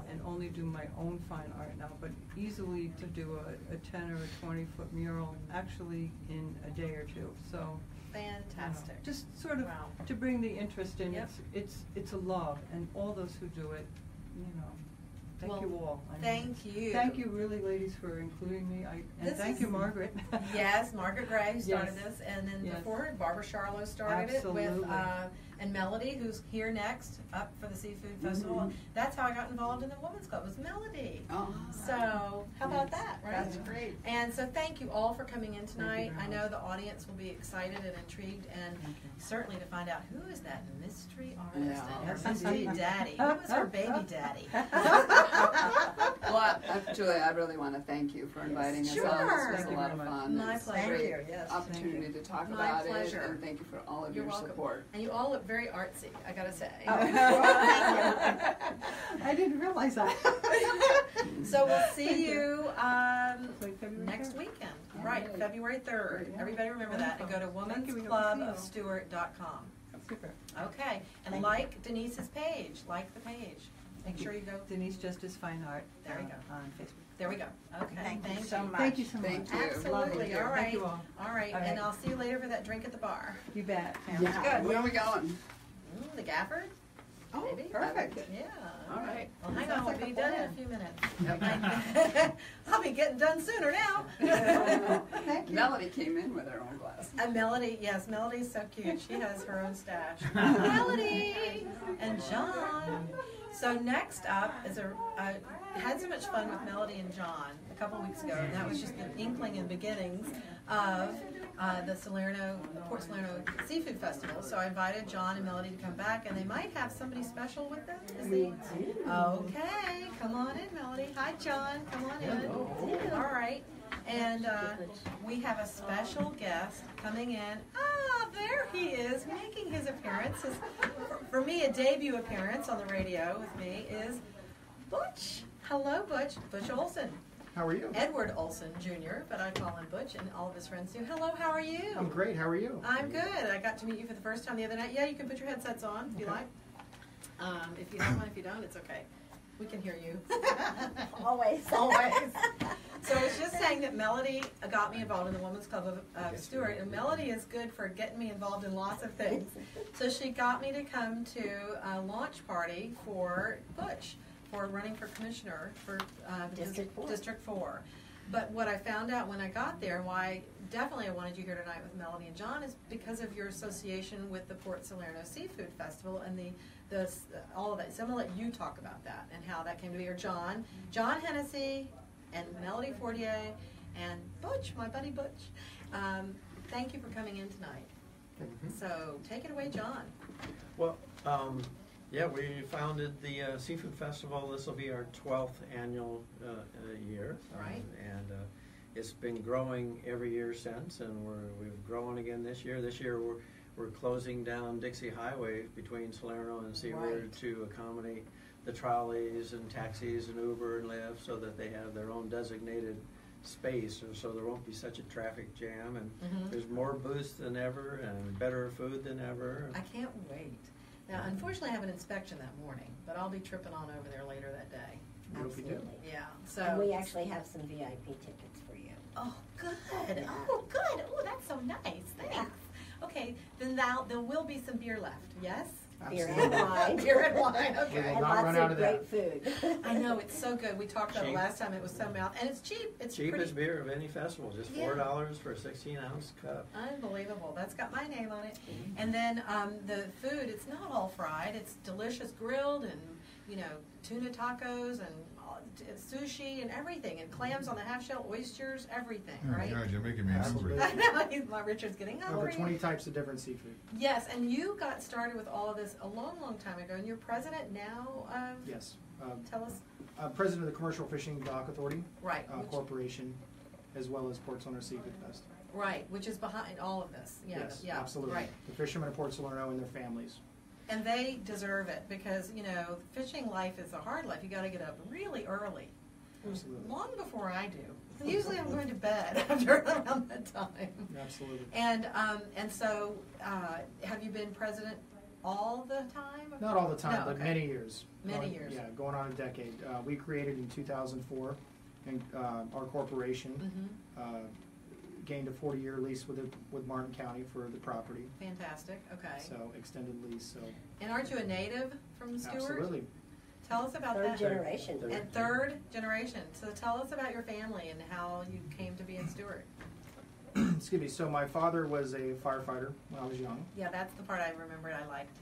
and only do my own fine art now, but easily to do a 10 or a 20-foot mural actually in a day or two. So Fantastic. just sort of Wow. to bring the interest in. Yep. It's a love, and all those who do it, thank Well, you all. I mean, thank you. Thank you, really, ladies, for including me. And This thank is- you, Margaret. Yes, Margaret Gray started Yes. this, and then Yes. before her, Barbara Charlotte started it with, Absolutely. and Melody, who's here next, up for the Seafood Festival. Mhm. That's how I got involved in the Women's Club, was Melody. Oh. So, how about that, right? That's great. And so thank you all for coming in tonight. very I know much. the audience will be excited and intrigued, and Thank you. certainly to find out who is that mystery artist Yeah. and her Yes, mystery indeed. daddy. Who is her baby daddy? Well, Julie, I really want to thank you for inviting us on. Sure. This was Thank a you lot very of much. fun. My It's a pleasure. great Thank you, yes. opportunity Thank you. to talk My about pleasure. it, and thank you for all of You're your welcome. support. And you all look very artsy, I gotta say. I didn't realize that. So we'll see you Like February next 3rd. weekend, All right, right. February 3rd. Yeah. Everybody remember that, and go to Thank you. We hope to see you. womansclubofstewart.com. Super. Okay, and Thank like Denise's page, like the page. Make sure you go, Denise Justice Fine Art. There you go. On Facebook. there we go. Okay, Thank you so much. Thank you so much. Thank you. Absolutely, you. all right. Thank you all. All right, All and right. I'll see you later for that drink at the bar. You bet. Yeah. Where are we going? The Gafford? Oh, Maybe? perfect. Yeah. All right. Well, hang Sounds on, like we'll a be done in a plan. few minutes. I'll be getting done sooner now. Thank you. Melody came in with her own glass. Melody, yes, Melody's so cute. She has her own stash. Melody and John. So next up is I had so much fun with Melody and John a couple weeks ago, and that was just the inkling and beginnings of the Port Salerno Seafood Festival. So I invited John and Melody to come back, and they might have somebody special with them. Okay, come on in, Melody. Hi, John. Come on in. All right. And we have a special guest coming in. Ah, there he is, making his appearance. For me, a debut appearance on the radio with me is Butch. Hello, Butch. Butch Olson. How are you? Edward Olson Jr., but I call him Butch, and all of his friends do. Hello, how are you? I'm great. How are you? I'm good. I got to meet you for the first time the other night. Yeah, you can put your headsets on if you Okay. like. If you don't mind, if you don't, it's okay. We can hear you. Always. Always. So I was just saying that Melody got me involved in the Women's Club of Stewart, and Melody is good for getting me involved in lots of things. So she got me to come to a launch party for Butch, for running for commissioner for District 4. District 4. But what I found out when I got there, and why definitely I wanted you here tonight with Melody and John, is because of your association with the Port Salerno Seafood Festival and all of that. So I'm going to let you talk about that and how that came to be. Or John Hennessy and Melody Fortier and Butch, my buddy Butch. Thank you for coming in tonight. So take it away, John. Well, yeah, we founded the Seafood Festival. This will be our 12th annual year. Right. And it's been growing every year since, and we've grown again this year. This year we're closing down Dixie Highway between Salerno and Seaward to accommodate the trolleys and taxis and Uber and Lyft so that they have their own designated space, and so there won't be such a traffic jam, and there's more booths than ever and better food than ever. I can't wait. Now, unfortunately, I have an inspection that morning, but I'll be tripping on over there later that day. Absolutely. Yeah. So. And we actually have some VIP tickets for you. Oh, good. Oh, good. Oh, that's so nice. Thanks. Okay, then there will be some beer left. Yes. Beer and wine. Beer and wine. Okay. And not run lots out of of great food. I know, it's so good. We talked about it Cheap. last time. It was so mouth, and it's cheap. It's Cheapest pretty beer of any festival, just Yeah. $4 for a 16-ounce cup. unbelievable. That's got my name on it. And then the food, it's not all fried. It's delicious grilled and, tuna tacos and sushi and everything, and clams on the half shell, oysters, everything, Oh, right? God, you're making me hungry. I know, my Richard's getting Over hungry. 20 types of different seafood. Yes, and you got started with all of this a long, long time ago, and you're president now of, Yes. tell us, President of the Commercial Fishing Dock Authority right, Corporation, as well as Port Salerno Seafood Fest. right, which is behind all of this. Yeah, Yes, yeah, absolutely. Right. The fishermen of Port Salerno and their families. And they deserve it because, fishing life is a hard life. You got to get up really early, Absolutely. long before I do. Usually I'm going to bed after around that time. Absolutely. And so, have you been president all the time? Not all the time, No, but okay. many years. Many years. Yeah, going on a decade. We created in 2004, and our corporation Mm-hmm. gained a 40-year lease with Martin County for the property. Fantastic. Okay. So extended lease. So And aren't you a native from Stewart? absolutely. Tell us about Third that. generation. And third generation. So tell us about your family and how you came to be in Stewart. Excuse me. So my father was a firefighter when I was young. Yeah, that's the part I remembered I liked.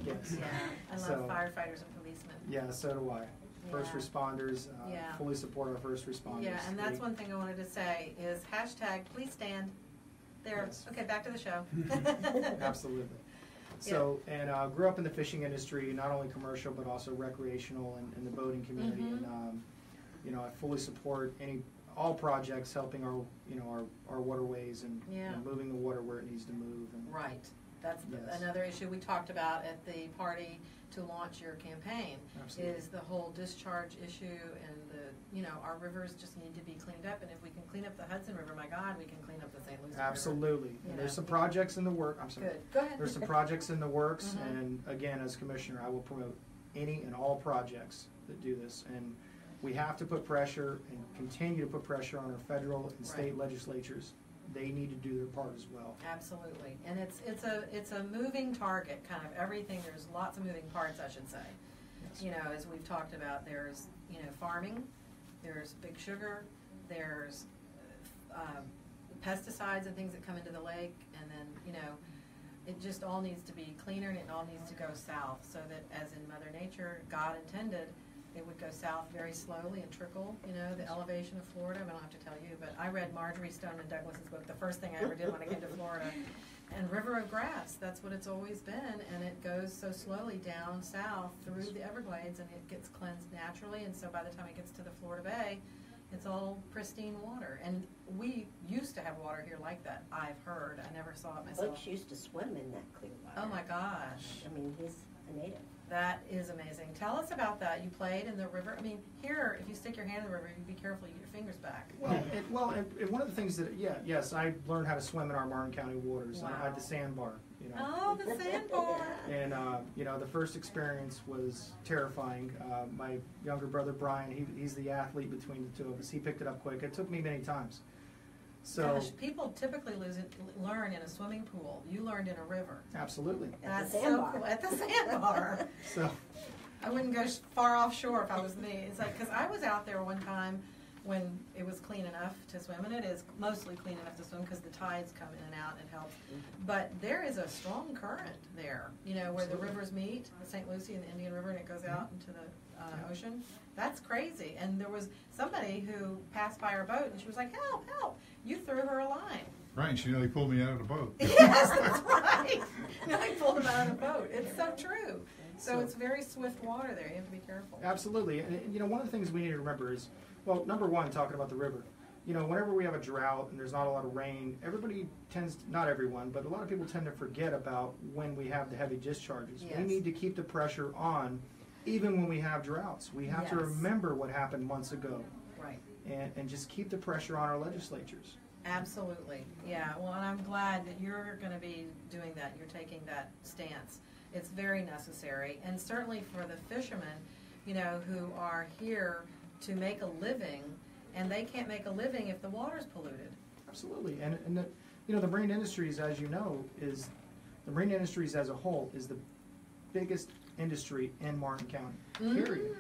Yes. Yeah, I love So- firefighters and policemen. Yeah, so do I. First Yeah. responders, Yeah. fully support our first responders. Yeah, and that's We- one thing I wanted to say is hashtag please stand. There. Yes. Okay, back to the show. Absolutely. So, and grew up in the fishing industry, not only commercial but also recreational and in the boating community. Mhm. And I fully support all projects helping our waterways and Yeah. moving the water where it needs to move. And Right. That's Yes. another issue we talked about at the party to launch your campaign. Absolutely. Is the whole discharge issue and our rivers just need to be cleaned up, and if we can clean up the Hudson River, my God, we can clean up the St. Louis River. Absolutely. You And there's know. some projects in the work. I'm sorry. Good. Go ahead. There's some projects in the works, Mhm. and again, as commissioner, I will promote any and all projects that do this. And we have to put pressure and continue to put pressure on our federal and state Right. legislatures. They need to do their part as well. Absolutely, and it's a moving target, kind of everything. There's lots of moving parts, I should say. Yes. As we've talked about, there's farming, there's big sugar, there's pesticides and things that come into the lake, and then it just all needs to be cleaner, and it all needs to go south, so that as in Mother Nature, God intended, it would go south very slowly and trickle, the elevation of Florida. I don't have to tell you, but I read Marjorie Stone and Douglas's book, the first thing I ever did when I came to Florida. And River of Grass, that's what it's always been, and it goes so slowly down south through the Everglades, and it gets cleansed naturally, and so by the time it gets to the Florida Bay, it's all pristine water. And we used to have water here like that, I've heard. I never saw it myself. Butch used to swim in that clear water. Oh my gosh. I mean, he's a native. That is amazing. Tell us about that. You played in the river. I mean, here, if you stick your hand in the river, you be careful, you get your fingers back. And one of the things that, yes, I learned how to swim in our Martin County waters. I Wow. had the sandbar, Oh, the sandbar. And, the first experience was terrifying. My younger brother, Brian, he's the athlete between the two of us. He picked it up quick. It took me many times. So, Gosh, people typically learn in a swimming pool. You learned in a river. absolutely. At the That's so sandbar. cool. At the sandbar. So, I wouldn't go far offshore if I was me. It's like, because I was out there one time when it was clean enough to swim, and it is mostly clean enough to swim because the tides come in and out and it helps. But there is a strong current there, you know, where the rivers meet, the St. Lucie and the Indian River, and it goes out into the ocean. That's crazy. And there was somebody who passed by our boat, and she was like, help, help. You threw her a line. Right, and she nearly pulled me out of the boat. Yes, that's right. No, I pulled him out of the boat. It's so true. So it's very swift water there. You have to be careful. Absolutely. And, you know, one of the things we need to remember is, well, number one, talking about the river. You know, whenever we have a drought and there's not a lot of rain, everybody tends, not everyone, but a lot of people tend to forget about when we have the heavy discharges. Yes. We need to keep the pressure on even when we have droughts. We have to Yes. remember what happened months ago Right. and just keep the pressure on our legislatures. Absolutely. Yeah. Well, and I'm glad that you're going to be doing that. You're taking that stance. It's very necessary. And certainly for the fishermen, you know, who are here to make a living, and they can't make a living if the water's polluted. Absolutely. And the, you know, the marine industries, as you know, is the marine industries as a whole is the biggest industry in Martin County, period.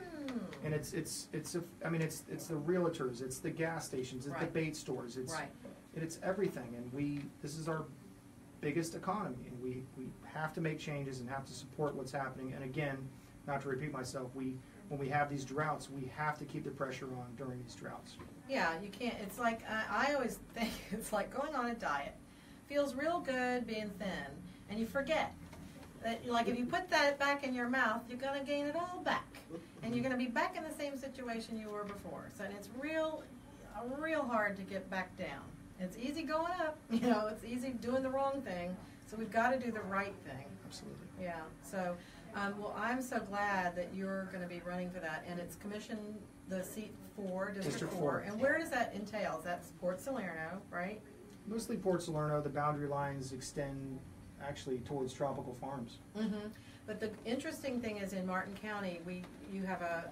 And it's I mean, it's the realtors, it's the gas stations, it's the Right. bait stores, Right. it's everything. And this is our biggest economy, and we have to make changes and have to support what's happening. And again, not to repeat myself, when we have these droughts, we have to keep the pressure on during these droughts. Yeah, you can't. It's like, I always think it's like going on a diet. Feels real good being thin, and you forget that, like, if you put that back in your mouth, you're going to gain it all back. And you're going to be back in the same situation you were before. So it's real hard to get back down. It's easy going up, you know, it's easy doing the wrong thing. So we've got to do the right thing. Absolutely. Yeah, so, well, I'm so glad that you're going to be running for that, and it's Commission, the seat 4, District 4. And where does that entail? That's Port Salerno, right? Mostly Port Salerno. The boundary lines extend actually towards tropical farms. Mm-hmm. But the interesting thing is in Martin County, you have a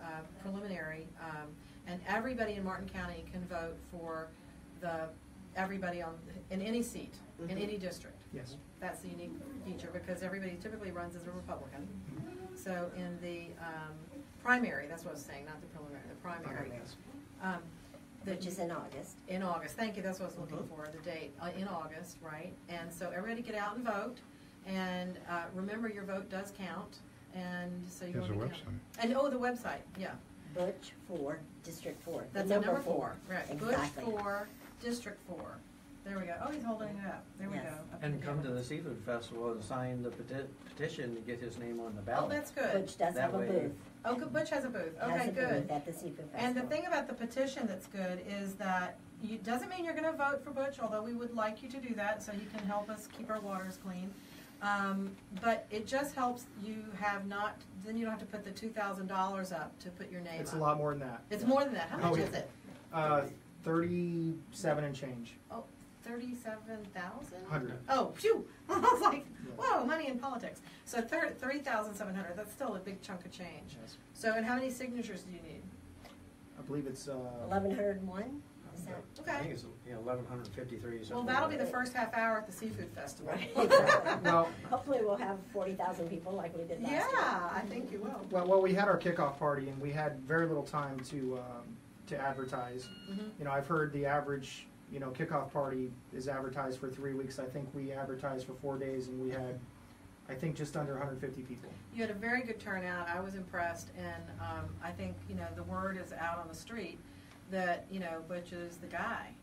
preliminary, and everybody in Martin County can vote for everybody in any seat, in any district. Yes. That's the unique feature because everybody typically runs as a Republican. So in the primary, that's what I was saying, not the preliminary, the primary. Yes. Which is in August. In August, thank you, that's what I was looking for, the date, in August, right? And so everybody get out and vote, and remember your vote does count, and so you There's want a to count. website. And, the website, yeah. Butch 4, District 4. That's the number 4, right. Exactly. Butch 4, District 4. There we go. Oh, he's holding it up. There we Yes. go. Up And in the come to camera. the Seafood Festival and sign the petition to get his name on the ballot. Oh, that's good. Butch does That have a way- booth. Oh, good. Butch has a booth. Okay, Has a good. booth at the Seafood Festival. And the thing about the petition that's good is that it doesn't mean you're going to vote for Butch, although we would like you to do that so you can help us keep our waters clean. But it just helps you then you don't have to put the $2,000 up to put your name It's up. a lot more than that. It's more than that. How Oh, much yeah. is it? 37 and change. Oh, 37,000? 100. Oh, phew! I was like, whoa, money in politics. So 30,700. That's still a big chunk of change. Yes. So, and how many signatures do you need? I believe it's 1101? Is that? I Okay. think it's 1,153. Well, something that'll like be the that. first half hour at the Seafood Festival. Right, exactly. well. Hopefully we'll have 40,000 people like we did last year. Yeah, I think you will. Well, we had our kickoff party, and we had very little time to advertise. Mhm. You know, I've heard the average, kickoff party is advertised for 3 weeks. I think we advertised for 4 days, and we had, I think, just under 150 people. You had a very good turnout. I was impressed, and I think the word is out on the street that Butch is the guy.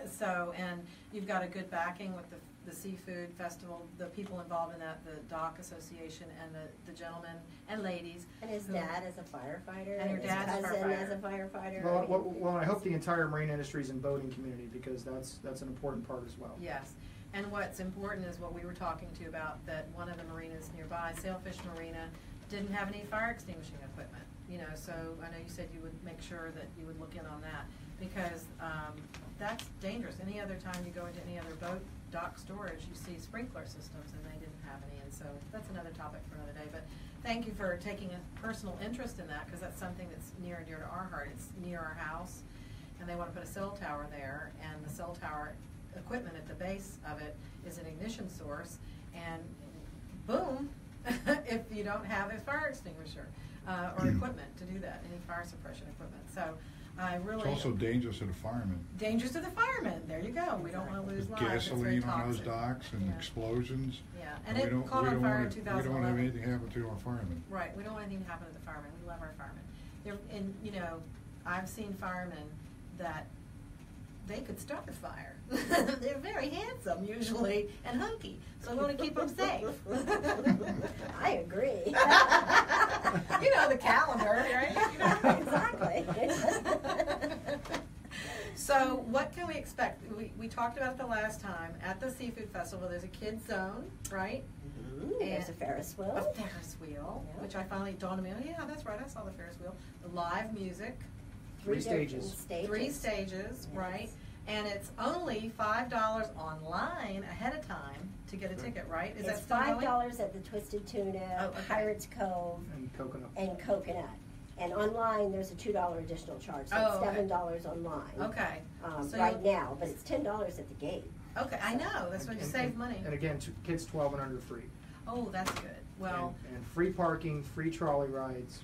So, and you've got a good backing with the Seafood Festival, the people involved in that, the Dock Association, and the gentlemen and ladies. And his dad is a firefighter. And your his dad's a cousin firefighter. is a firefighter. Well, I hope the entire marine industries and boating community, because that's an important part as well. Yes, and what's important is what we were talking to about, that one of the marinas nearby, Sailfish Marina, didn't have any fire extinguishing equipment. So I know you said you would make sure that you would look in on that, because that's dangerous. Any other time you go into any other boat dock storage, you see sprinkler systems, and they didn't have any, and so that's another topic for another day. But thank you for taking a personal interest in that, because that's something that's near and dear to our heart. It's near our house, and they want to put a cell tower there, and the cell tower equipment at the base of it is an ignition source, and boom, if you don't have a fire extinguisher or equipment to do that, any fire suppression equipment. So I really. It's also dangerous to the firemen. Dangerous to the firemen. There you go. We don't want to lose There's lives. It's very gasoline on those toxic. docks and Yeah. explosions. Yeah, and we it don't- caught we on don't fire in wanna- We don't want to have 2011. anything happen to our firemen. Right, we don't want anything to happen to the firemen. We love our firemen. And you know, I've seen firemen that they could start a fire. They're very handsome usually and hunky, so we want to keep them safe. I agree. You know the calendar, right? You know. Exactly. So what can we expect? We talked about it the last time. At the Seafood Festival, there's a kids zone, right? There's a Ferris wheel. A Ferris wheel, Yeah. which I finally dawned on me, oh yeah, that's right, I saw the Ferris wheel. The live music, 3 stages. three stages, Yes. right? And it's only $5 online ahead of time to get a ticket, right? Is that It's still going? $5 at the Twisted Tuna, Oh, okay. Pirates Cove, And coconut. and Coconut. And online, there's a $2 additional charge, so Oh, it's okay. $7 online. Okay. So Right you'll- now, but it's $10 at the gate. Okay, I know, that's when you save money. And again, kids 12 and under free. Oh, that's good. Well, And free parking, free trolley rides.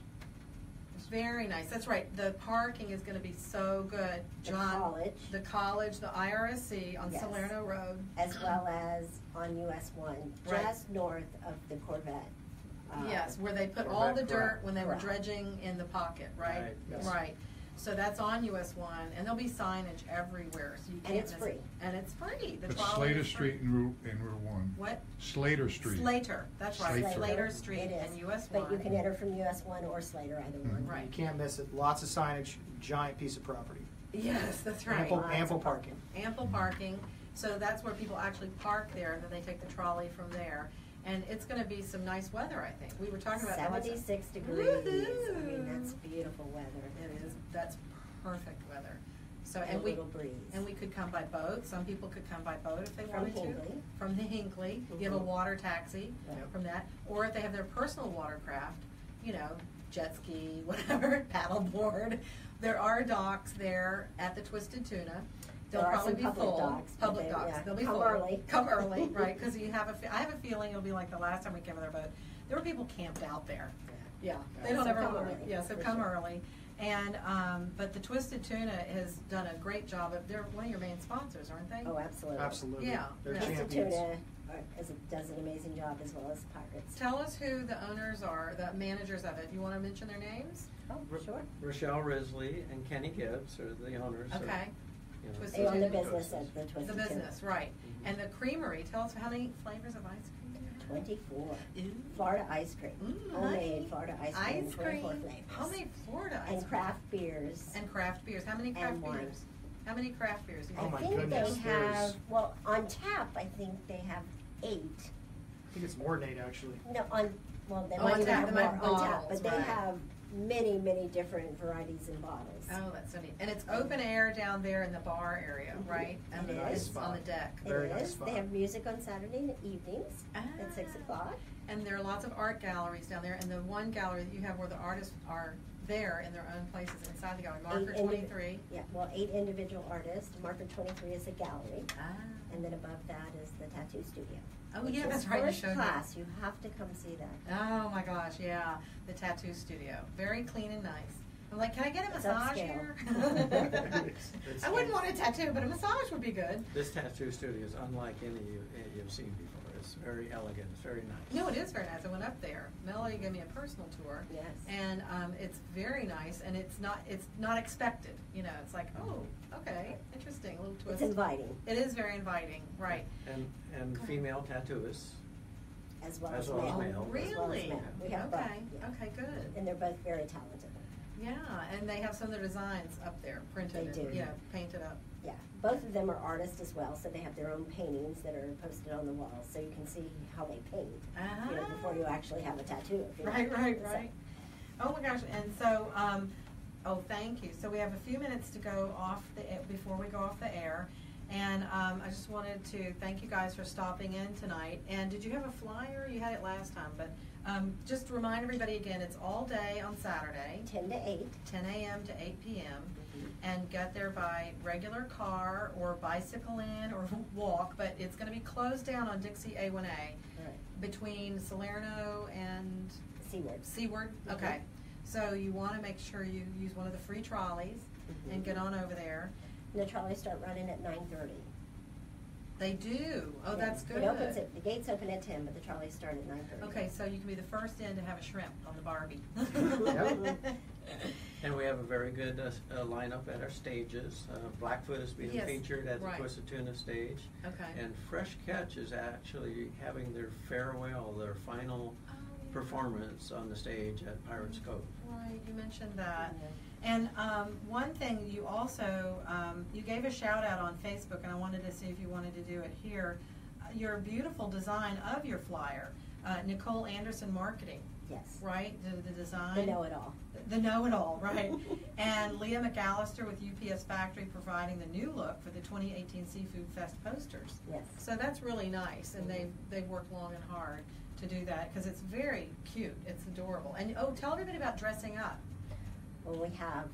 very nice. That's right. The parking is going to be so good. The John, college. the college, the IRSC on Yes. Salerno Road. As well as on US 1, Right. just north of the Corvette. Yes, where they put all Correct, the dirt correct. when they were Correct. dredging in the pocket, right? Right. Yes. Right. So that's on US 1, and there'll be signage everywhere, so you can't it's miss free. it. And it's free. The It's trolley Slater is free. Street in Route 1. What? Slater Street. Slater. That's right. Slater. Slater Street It is. and US 1. But you can enter from US 1 or Slater, either one. Right. You can't miss it. Lots of signage, giant piece of property. Yes, that's right. Ample parking. Ample parking. So that's where people actually park there, and then they take the trolley from there. And it's going to be some nice weather, I think. We were talking about that last time. 76 degrees. I mean, that's beautiful weather. It is. That's perfect weather. So And and a we little breeze. and we could come by boat. Some people could come by boat if they From wanted to. Hinckley. From the Hinckley. You have a water taxi Yep. from that, or if they have their personal watercraft, you know, jet ski, whatever, paddleboard. There are docks there at the Twisted Tuna. They'll There are probably some be public full. docks, but Public they- docks. yeah, They'll be come full. early. Come early, right? Because I have a feeling it'll be like the last time we came with our boat. There were people camped out there. Yeah, they don't So ever come want to. early, Yeah, so for come sure. early. And but the Twisted Tuna has done a great job. They're one of your main sponsors, aren't they? Oh, absolutely. Absolutely. Yeah. They're Yeah. Twisted champions. Tuna does an amazing job, as well as Pirates. Tell us who the owners are, the managers of it. You want to mention their names? Oh, sure. Rochelle Risley and Kenny Gibbs are the owners. of, Okay. you know, Twisted They own the Tuna. business at the Twisted The Tuna. business, right. And the creamery, tell us how many flavors of ice cream? 24. Ooh. Florida ice cream. Ooh, Homemade honey. Florida ice cream. 24 flavors. How many Florida ice And cream? craft beers. And craft beers. How many craft And wine. beers? How many craft beers? do you Oh think? my I think goodness, they there's- have, well, on tap, I think they have 8. I think it's more than 8, actually. No, well, they Oh, might on even tap, have they more might on tap, bottles, but they right. have many, many different varieties and bottles. Oh, that's so neat. And it's open air down there in the bar area, right? And It it's is. on the deck. It Very nice is. spot. They have music on Saturday evenings Ah. at 6 o'clock. And there are lots of art galleries down there. And the one gallery that you have where the artists are there in their own places inside the gallery, Marker 23. Yeah, well, 8 individual artists. Marker 23 is a gallery, Ah. and then above that is the tattoo studio. Oh, which yeah, is that's right, you First showed me. class. You have to come see that. Oh my gosh, yeah. The tattoo studio. Very clean and nice. I'm like, can I get a It's massage upscale. here? It's- I wouldn't want a tattoo, but a massage would be good. This tattoo studio is unlike any you've seen before. It's very elegant. It's very nice. No, it is very nice. I went up there. Melody gave me a personal tour. Yes. And it's very nice, and it's not expected. You know, it's like, oh, okay, interesting, a little twist. It's inviting, It is very inviting, right? And female tattooists. as well As as well as male. male. As well as Really? male. We have Okay, both, yeah. okay, good. And they're both very talented. Yeah, and they have some of their designs up there, printed They and, do. you know, painted up. Yeah, both of them are artists as well, so they have their own paintings that are posted on the walls, so you can see how they paint. You know, before you actually have a tattoo. if you Right, like. right, So- right. Oh my gosh, and so, oh, thank you. So we have a few minutes to go off before we go off the air. And I just wanted to thank you guys for stopping in tonight. And did you have a flyer? You had it last time, but just to remind everybody again, it's all day on Saturday, 10 to 8. 10 a.m. to 8 p.m. And get there by regular car or bicycle in or walk, but it's going to be closed down on Dixie A1A Right. between Salerno and Seaward. Seaward? Okay. So you want to make sure you use one of the free trolleys. and get on over there. And the trolleys start running at 9:30. They do. Oh, Yeah. that's good. It opens at, the gates open at 10, but the trolleys start at 9:30. Okay, so you can be the first in to have a shrimp on the Barbie. Yep. And we have a very good lineup at our stages. Blackfoot is being Yes, featured at the right. Quisatuna stage. Okay. And Fresh Catch is actually having their farewell, their final performance on the stage at Pirates Cove. Right, you mentioned that. And one thing you also, you gave a shout out on Facebook, and I wanted to see if you wanted to do it here. Your beautiful design of your flyer, Nicole Anderson Marketing, Yes. right? The design. The know-it-all. The know-it-all, right? And Leah McAllister with UPS Factory providing the new look for the 2018 Seafood Fest posters. Yes. So that's really nice, and they've worked long and hard to do that because it's very cute. It's adorable. And tell everybody about dressing up. Well, we have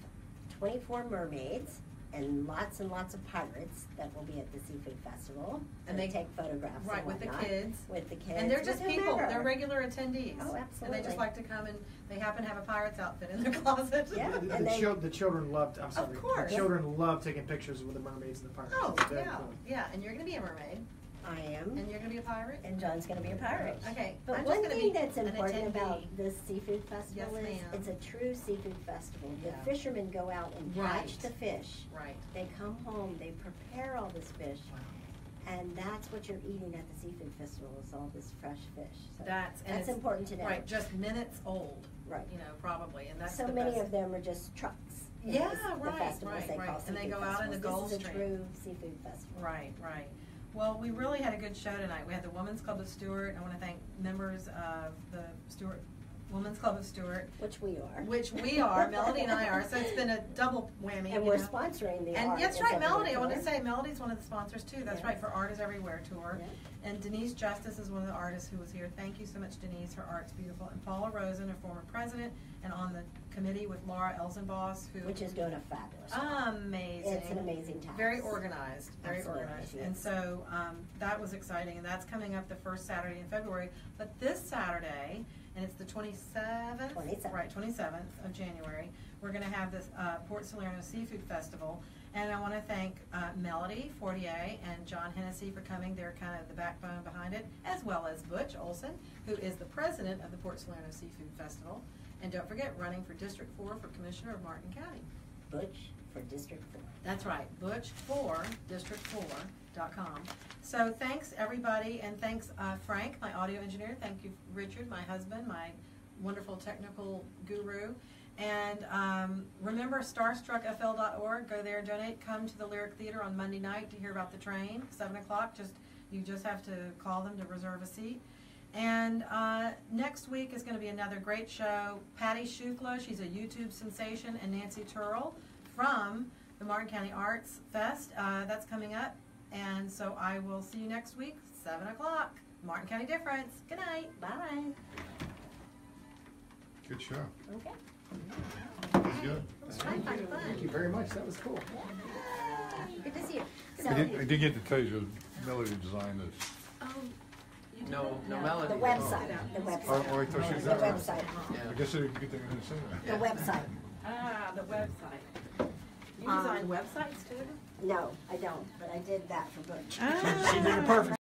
24 mermaids and lots of pirates that will be at the Seafood Festival. And they they- take photographs Right, and with the whatnot. kids. With the kids. And they're just with people, whomever. they're regular attendees. Oh, And they absolutely. just like to come and they happen to have a pirate's outfit in their closet. Yeah. The, And they- the children loved. I'm sorry. course. The children love taking pictures with the mermaids and the pirates. Oh, It's very yeah, cool. yeah, and you're gonna be a mermaid, I am. and you're gonna be a pirate? And John's going to be a pirate. Okay, But I'm one just gonna thing be that's an important attendee. about this seafood festival Yes, is ma'am. it's a true seafood festival. The Yeah. fishermen go out and Right. catch the fish. Right. They come home, they prepare all this fish, and that's what you're eating at the seafood festival is all this fresh fish. So That's, and it's, important to know. right, just minutes old. Right. You know, probably, and that's So the many best. of them are just trucks. You Yeah, know, the right, festivals right, they call right. And they seafood go out in the festivals. Gulf This is a Stream. true seafood festival. Right, right. Well, we really had a good show tonight. We had the Women's Club of Stewart. I want to thank members of the Stewart Women's Club of Stewart, Which we are. which we are. Melody and I are. So it's been a double whammy. And you we're know. sponsoring the And art. that's as right, everyone Melody. I want to knows. say Melody's one of the sponsors too. That's Yes. right, for Art is Everywhere tour. Yeah. And Denise Justice is one of the artists who was here. Thank you so much, Denise. Her art's beautiful. And Paula Rosen, a former president, and on the committee with Laura Elzenboss, who Which is doing a fabulous job. amazing. It's an amazing task. Very organized, very Absolutely, organized. she And is. so that was exciting, and that's coming up the first Saturday in February. But this Saturday, and it's the 27th? 27th. Right, 27th of January, we're going to have this Port Salerno Seafood Festival. And I want to thank Melody Fortier and John Hennessy for coming. They're kind of the backbone behind it, as well as Butch Olson, who is the president of the Port Salerno Seafood Festival. And don't forget, running for District 4 for Commissioner of Martin County. Butch for District 4. That's right, Butch for District4.com. So thanks everybody, and thanks Frank, my audio engineer. Thank you, Richard, my husband, my wonderful technical guru. And remember, starstruckfl.org. Go there, donate. Come to the Lyric Theater on Monday night to hear about the train, 7 o'clock. You just have to call them to reserve a seat. And next week is going to be another great show. Patty Shukla, she's a YouTube sensation, and Nancy Turrell from the Martin County Arts Fest. That's coming up. And so I will see you next week, 7 o'clock. Martin County Difference. Good night. Bye. Good show. Okay. That was good. It was fun. Thank you very much. That was cool. Good to see you. I did get to tell you, Melody designed this. No Melody. The website. The Oh, website. I thought she The did. website. I guess it's a good thing I didn't say that. The website. The website. You Um, design websites too? No, I don't, but I did that for Butch. She did it perfect.